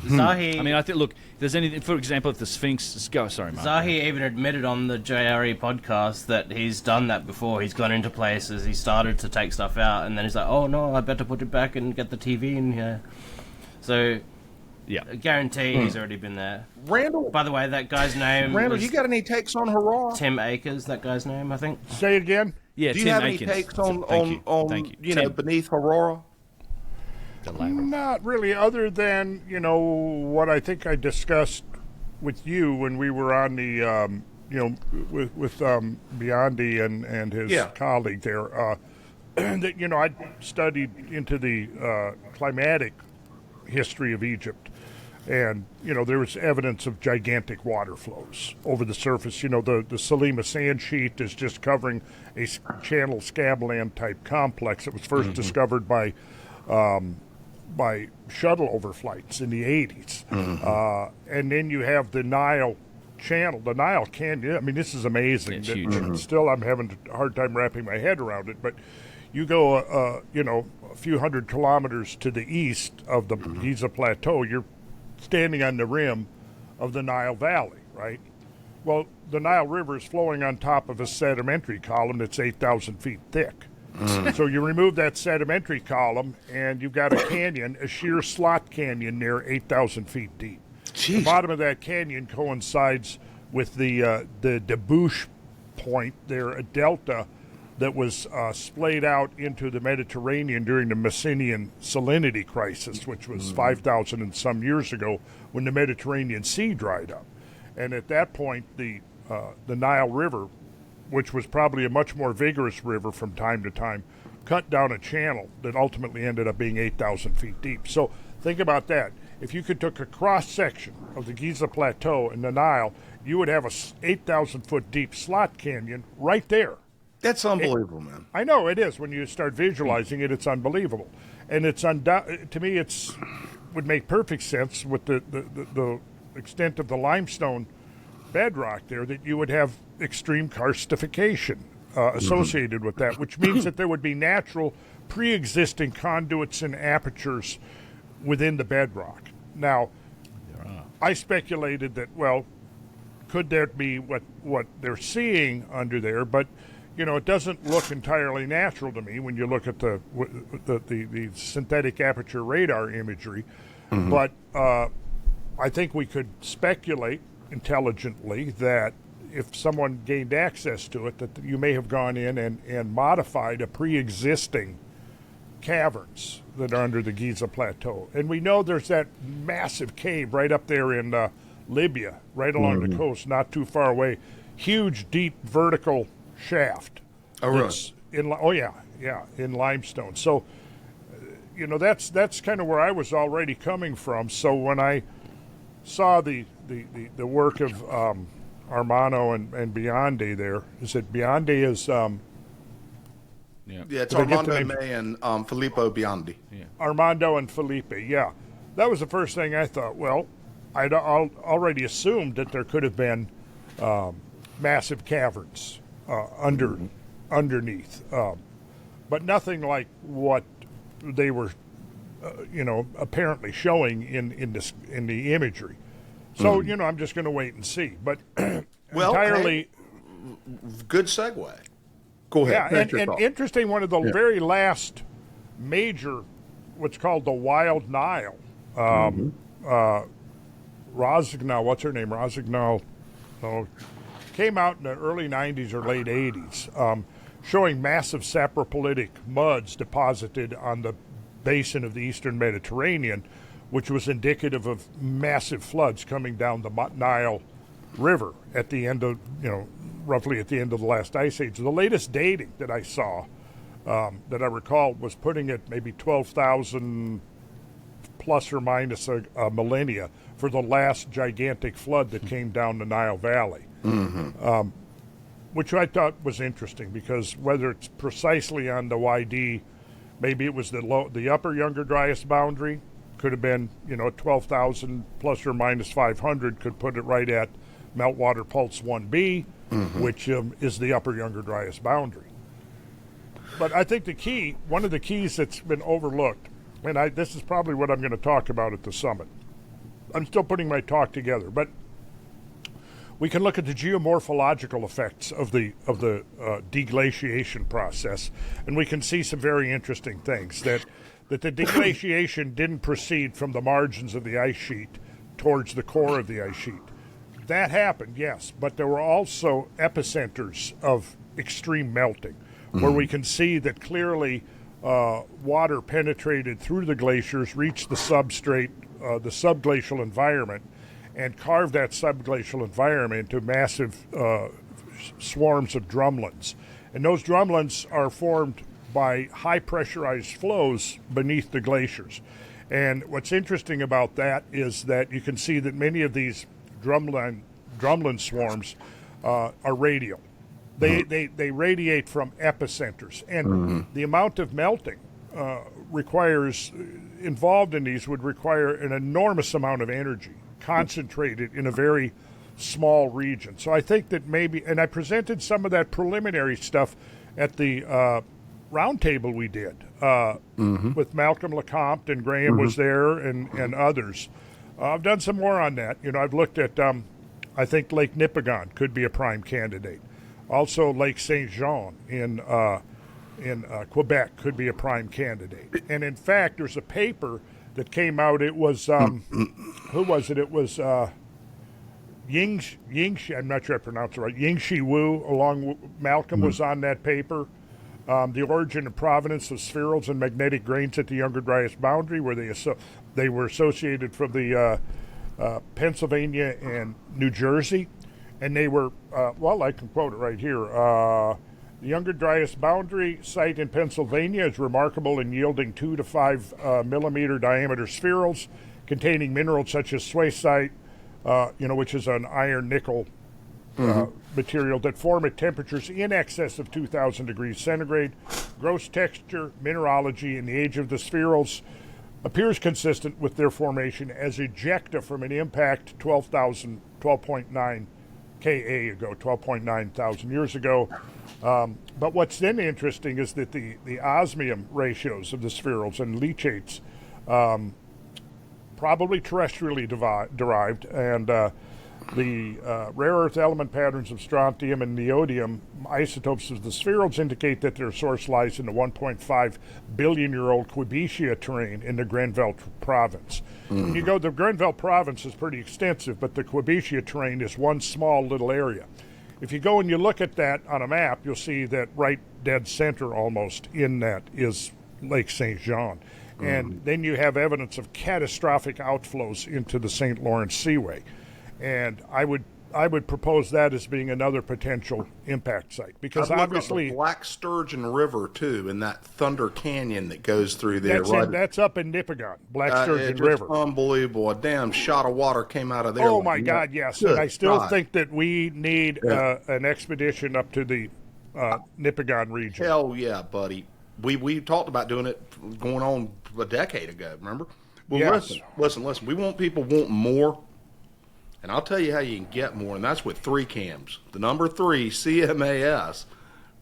Zahi, I mean, I think. Look, if there's anything. For example, if the Sphinx. Sorry, Mark. Zahi even admitted on the JRE podcast that he's done that before. He's gone into places. He started to take stuff out, and then he's like, "Oh no, I better put it back and get the TV in here." So, I guarantee he's already been there. Randall. By the way, that guy's name. Randall, you got any takes on Hara? Tim Akers. That guy's name, I think. Say it again. Yeah. Do you Tim have Akins. any takes on beneath Hara? Not really, other than, what I think I discussed with you when we were on the with Biondi and his colleague there, that I studied into the climatic history of Egypt, and there was evidence of gigantic water flows over the surface. The Salima sand sheet is just covering a channel scabland type complex that was first discovered by shuttle overflights in the 80s. And then you have the Nile channel, the Nile Canyon. I mean, this is amazing. It's huge. Still, I'm having a hard time wrapping my head around it, but you go, a few hundred kilometers to the east of the Giza Plateau, you're standing on the rim of the Nile Valley, right? Well, the Nile River is flowing on top of a sedimentary column that's 8,000 feet thick. So you remove that sedimentary column, and you've got a canyon, a sheer slot canyon there, 8,000 feet deep. Jeez. The bottom of that canyon coincides with the debouche point there, a delta that was splayed out into the Mediterranean during the Messinian salinity crisis, which was 5,000 and some years ago when the Mediterranean Sea dried up. And at that point, the Nile River, which was probably a much more vigorous river from time to time, cut down a channel that ultimately ended up being 8,000 feet deep. So think about that. If you could took a cross-section of the Giza Plateau and the Nile, you would have a 8,000-foot deep slot canyon right there. That's unbelievable, man. I know it is. When you start visualizing it, it's unbelievable, and it's to me, it's would make perfect sense with the extent of the limestone bedrock there, that you would have extreme karstification associated with that, which means that there would be natural pre-existing conduits and apertures within the bedrock. Now, I speculated that, well, could there be what they're seeing under there, but it doesn't look entirely natural to me when you look at the synthetic aperture radar imagery. But I think we could speculate intelligently that if someone gained access to it, that you may have gone in and modified a pre-existing caverns that are under the Giza Plateau. And we know there's that massive cave right up there in Libya, right along the coast, not too far away. Huge, deep, vertical shaft. Oh, really? In limestone. So, that's kind of where I was already coming from. So when I saw the work of Armano and Biondi there, is it Biondi is... Yeah, it's Armando May and Filippo Biondi. Yeah. Armando and Felipe, yeah. That was the first thing I thought. Well, I'd already assumed that there could have been massive caverns underneath, but nothing like what they were, apparently showing in the imagery. So I'm just going to wait and see. But entirely good segue. Go ahead. Yeah, and interesting. One of the very last major, what's called the Wild Nile. Rosignol, what's her name? Rosignol, came out in the early 90s or late 80s, showing massive sapropylitic muds deposited on the basin of the eastern Mediterranean, which was indicative of massive floods coming down the Nile River at the end of, roughly at the end of the last ice age. The latest dating that I saw, that I recall, was putting it maybe 12,000 plus or minus a millennia for the last gigantic flood that came down the Nile Valley, which I thought was interesting, because whether it's precisely on the YD, maybe it was the upper Younger Dryas boundary, could have been 12,000 plus or minus 500, could put it right at meltwater pulse 1b, which is the upper Younger Dryas boundary. But I think one of the keys that's been overlooked, and this is probably what I'm going to talk about at the summit. I'm still putting my talk together, but we can look at the geomorphological effects of the deglaciation process, and we can see some very interesting things, that the deglaciation didn't proceed from the margins of the ice sheet towards the core of the ice sheet. That happened, yes, but there were also epicenters of extreme melting, where we can see that clearly water penetrated through the glaciers, reached the substrate, the subglacial environment, and carved that subglacial environment into massive swarms of drumlins. And those drumlins are formed by high pressurized flows beneath the glaciers. And what's interesting about that is that you can see that many of these drumlin swarms are radial. They radiate from epicenters, and the amount of melting involved in these would require an enormous amount of energy concentrated in a very small region. So I think that maybe, and I presented some of that preliminary stuff at the roundtable we did with Malcolm LeCompte, and Graham was there, and others. I've done some more on that. I've looked at, I think Lake Nipigon could be a prime candidate. Also, Lake Saint Jean in Quebec could be a prime candidate. And in fact, there's a paper that came out. It was who was it? It was Yingshi. I'm not sure I pronounced it right. Yingshi Wu, along with Malcolm, was on that paper. The origin and provenance of spherules and magnetic grains at the Younger Dryas boundary, where they were associated from the Pennsylvania and New Jersey. And they were, I can quote it right here. The Younger Dryas boundary site in Pennsylvania is remarkable in yielding 2 to 5 millimeter diameter spherules containing minerals such as swacite, which is an iron nickel material that form at temperatures in excess of 2,000 degrees centigrade. Gross texture, mineralogy, and the age of the spherules appears consistent with their formation as ejecta from an impact 12.9 Ka ago, 12.9 thousand years ago. But what's then interesting is that the osmium ratios of the spherules and leachates, probably terrestrially derived, and the rare earth element patterns of strontium and neodymium isotopes of the spherules indicate that their source lies in the 1.5 billion-year-old Quebecia terrain in the Grenville province. When you go, the Grenville province is pretty extensive, but the Quebecia terrain is one small little area. If you go and you look at that on a map, you'll see that right dead center almost in that is Lake Saint Jean. And then you have evidence of catastrophic outflows into the St. Lawrence Seaway. And I would propose that as being another potential impact site, because obviously the Black Sturgeon River too, and that Thunder Canyon that goes through there. That's up in Nipigon, Black Sturgeon River. Unbelievable! A damn shot of water came out of there. Oh my God, yes! And I still think that we need an expedition up to the Nipigon region. Hell yeah, buddy! We talked about doing it going on a decade ago. Remember? Well, yes. Listen. We want people wanting more. And I'll tell you how you can get more, and that's with 3 cams. The number 3, CMAS,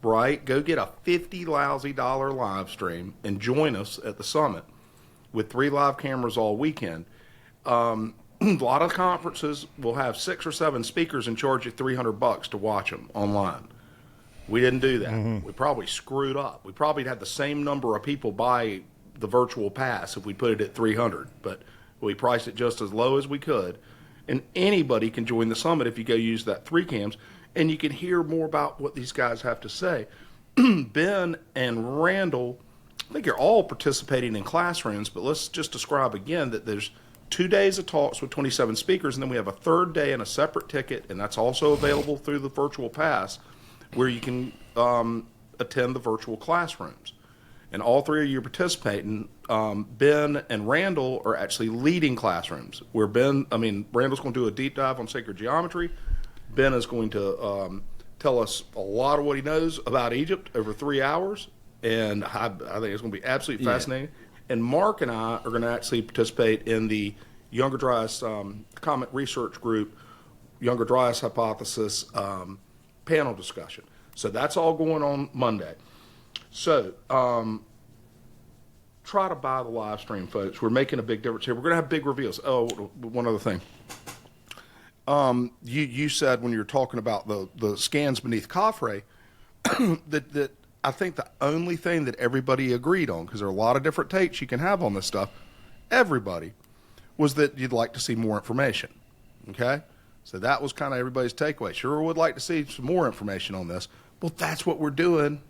right? Go get a $50 lousy live stream and join us at the summit with 3 live cameras all weekend. A lot of conferences will have 6 or 7 speakers and charge you $300 to watch them online. We didn't do that. We probably screwed up. We probably had the same number of people buy the virtual pass if we put it at $300, but we priced it just as low as we could. And anybody can join the summit if you go use that 3 cams, and you can hear more about what these guys have to say. Ben and Randall, I think you're all participating in classrooms, but let's just describe again that there's 2 days of talks with 27 speakers, and then we have a 3rd day and a separate ticket, and that's also available through the virtual pass, where you can attend the virtual classrooms. And all 3 of you are participating. Ben and Randall are actually leading classrooms, where Randall's going to do a deep dive on sacred geometry. Ben is going to tell us a lot of what he knows about Egypt over 3 hours, and I think it's going to be absolutely fascinating. And Marc and I are going to actually participate in the Younger Dryas Comet Research Group, Younger Dryas Hypothesis panel discussion. So that's all going on Monday. So, try to buy the live stream, folks. We're making a big difference here. We're going to have big reveals. Oh, one other thing. You said when you were talking about the scans beneath Khafre that I think the only thing that everybody agreed on, because there are a lot of different takes you can have on this stuff, everybody, was that you'd like to see more information. Okay? So that was kind of everybody's takeaway. Sure would like to see some more information on this. Well, that's what we're doing.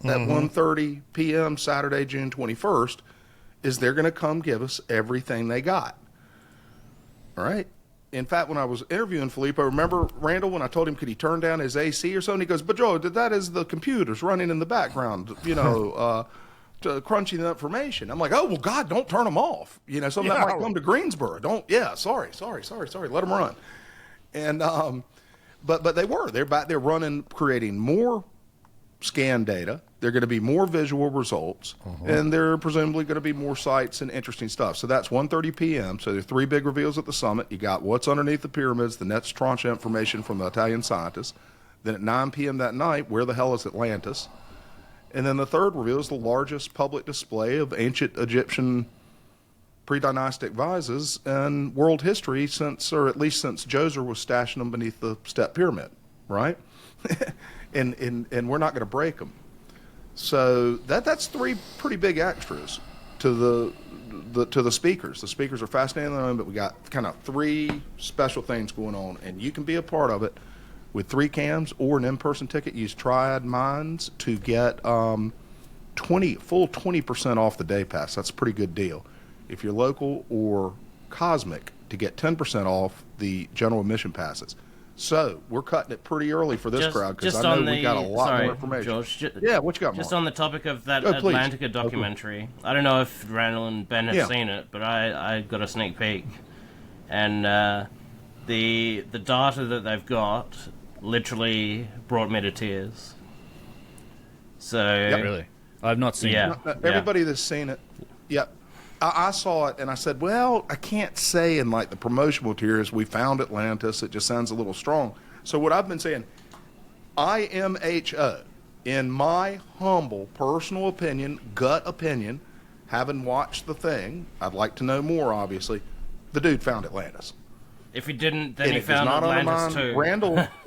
At 1:30 p.m. Saturday, June 21st, is they're going to come give us everything they got. All right? in fact, when I was interviewing Filippo, remember Randall when I told him could he turn down his AC or something? He goes, "But Joe, that is the computers running in the background, crunching the information." I'm like, "Oh well, God, don't turn them off. Something that might come to Greensboro. Don't. Yeah, sorry. Let them run." And but they're back there running, creating more scan data. They're going to be more visual results, and they're presumably going to be more sites and interesting stuff. So that's 1:30 p.m. So there are 3 big reveals at the summit. You got what's underneath the pyramids, the next tranche of information from the Italian scientists. Then at 9 p.m. that night, where the hell is Atlantis? And then the third reveal is the largest public display of ancient Egyptian pre-dynastic vases in world history since Djoser was stashing them beneath the step pyramid, right? and we're not going to break them. So that's 3 pretty big extras to the speakers. The speakers are fascinating, but we got kind of 3 special things going on, and you can be a part of it with 3 cams or an in-person ticket. Use Triad Minds to get 20% off the day pass. That's a pretty good deal. If you're local, or Cosmic to get 10% off the general admission passes. So we're cutting it pretty early for this crowd because I know we got a lot more information. George, yeah, what you got, Mark? Just on the topic of that Atlantica documentary, I don't know if Randall and Ben have seen it, but I got a sneak peek, and the data that they've got literally brought me to tears. So really, I've not seen it. Everybody that's seen it, I saw it and I said, well, I can't say in like the promotional materials we found Atlantis. It just sounds a little strong. So what I've been saying, IMHO, in my humble personal opinion, gut opinion, having watched the thing, I'd like to know more. Obviously, the dude found Atlantis. If he didn't, then he found Atlantis too.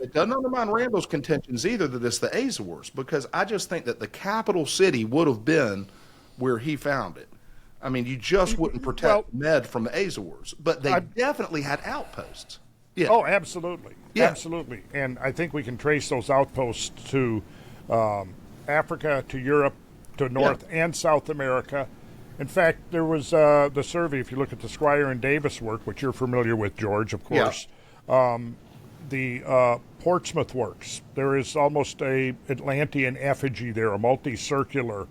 It doesn't undermine Randall's contentions either that it's the Azores, because I just think that the capital city would have been where he found it. I mean, you just wouldn't protect Med from the Azores, but they definitely had outposts. Yeah. Oh, absolutely. Yeah. Absolutely. And I think we can trace those outposts to Africa, to Europe, to North and South America. In fact, there was the survey, if you look at the Squire and Davis work, which you're familiar with, George, of course, the Portsmouth works. There is almost a Atlantean effigy there, a multicircular,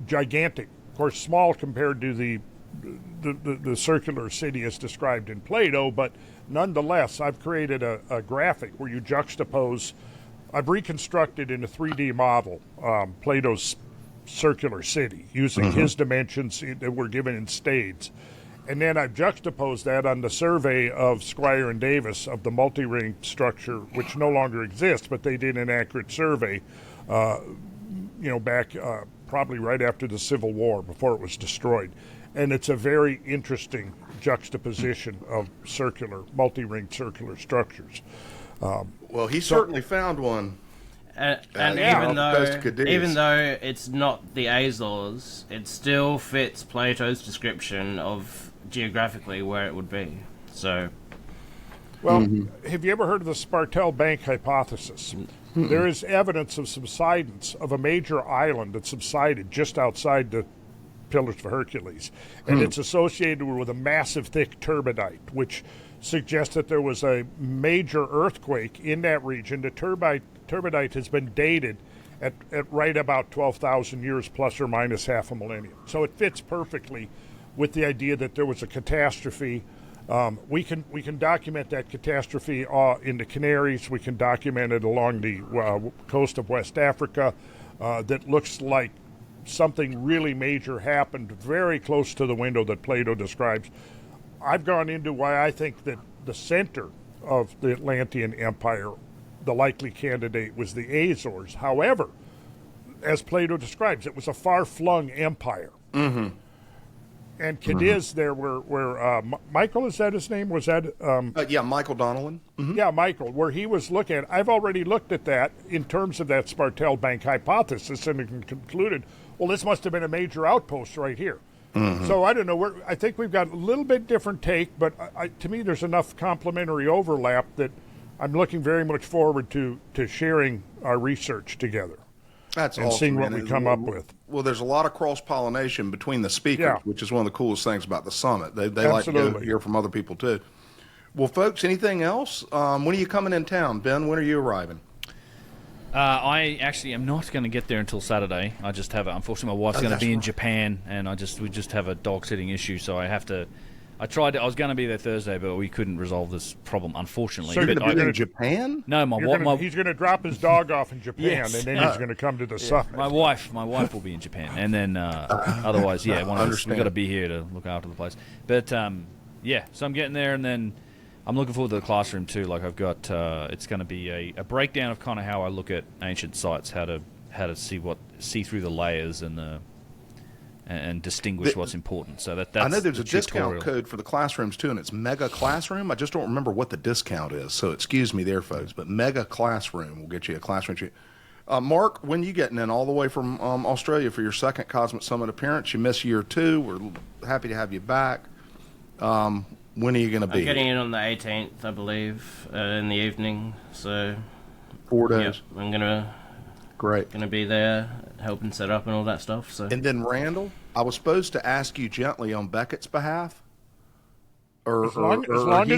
gigantic. Of course, small compared to the circular city as described in Plato, but nonetheless, I've created a graphic where you juxtapose. I've reconstructed in a 3D model Plato's circular city using his dimensions that were given in stades. And then I've juxtaposed that on the survey of Squire and Davis of the multi-ring structure, which no longer exists, but they did an accurate survey, back probably right after the Civil War, before it was destroyed. And it's a very interesting juxtaposition of multi-ring circular structures. Well, he certainly found one. And even though it's not the Azores, it still fits Plato's description of geographically where it would be. So, well, have you ever heard of the Spartel Bank hypothesis? There is evidence of subsidence of a major island that subsided just outside the Pillars of Hercules, and it's associated with a massive thick turbidite, which suggests that there was a major earthquake in that region. The turbidite has been dated at right about 12,000 years plus or minus half a millennium. So it fits perfectly with the idea that there was a catastrophe. We can document that catastrophe in the Canaries. We can document it along the coast of West Africa. That looks like something really major happened very close to the window that Plato describes. I've gone into why I think that the center of the Atlantean Empire, the likely candidate, was the Azores. However, as Plato describes, it was a far-flung empire. And Cadiz there where Michael, is that his name? Was that? Michael Donnellan. Yeah, Michael, where he was looking at. I've already looked at that in terms of that Spartel Bank hypothesis and concluded, well, this must have been a major outpost right here. So I don't know. I think we've got a little bit different take, but to me there's enough complementary overlap that I'm looking very much forward to sharing our research together. That's and awesome, seeing what we come up with. Well, there's a lot of cross-pollination between the speakers, which is one of the coolest things about the summit. They like to hear from other people, too. Well, folks, anything else? When are you coming in town? Ben, when are you arriving? I actually am not going to get there until Saturday. I just have, unfortunately, my wife's going to be in Japan, and we just have a dog sitting issue, so I have to. I was going to be there Thursday, but we couldn't resolve this problem, unfortunately. So You're going to be in Japan? No, he's going to drop his dog off in Japan, Yes. and then he's going to come to the summit. My wife will be in Japan, and then otherwise, yeah, we've got to be here to look after the place. But so I'm getting there, and then I'm looking forward to the classroom too. Like I've got, it's going to be a breakdown of kind of how I look at ancient sites, how to see through the layers and distinguish what's important. So that's I know there's a tutorial. discount code for the classrooms too, and it's Mega Classroom. I just don't remember what the discount is, so excuse me there, folks. But Mega Classroom will get you a classroom. Mark, when you getting in all the way from Australia for your second Cosmic Summit appearance? You missed year 2. We're happy to have you back. When are you going to be? I'm getting in on the 18th, I believe, in the evening. So 4 days. I'm gonna be there helping set up and all that stuff. So And then Randall, I was supposed to ask you gently on Beckett's behalf. As long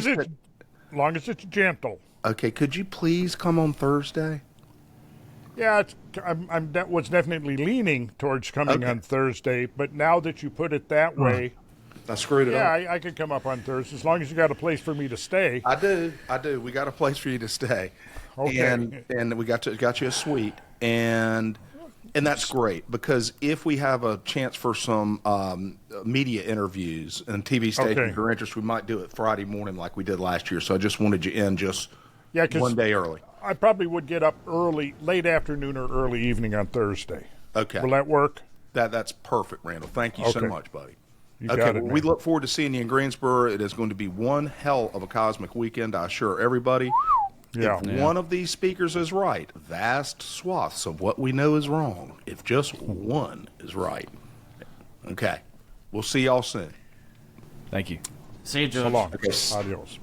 as it's gentle. Okay, could you please come on Thursday? Yeah, that was definitely leaning towards coming on Thursday, but now that you put it that way, I screwed it up. yeah, I could come up on Thursday as long as you got a place for me to stay. I do. We got a place for you to stay. Okay. And we got you a suite, and that's great because if we have a chance for some media interviews and TV stations are interested, we might do it Friday morning like we did last year. So I just wanted you in one day early. I probably would get up early, late afternoon or early evening on Thursday. Okay. Will that work? That's perfect, Randall. Thank you so Okay. much, buddy. You got it, we man. look forward to seeing you in Greensboro. It is going to be one hell of a cosmic weekend, I assure everybody. Yeah. If one of these speakers is right, vast swaths of what we know is wrong. If just one is right. Okay. We'll see y'all soon. Thank you. see you, George. So long. Adios.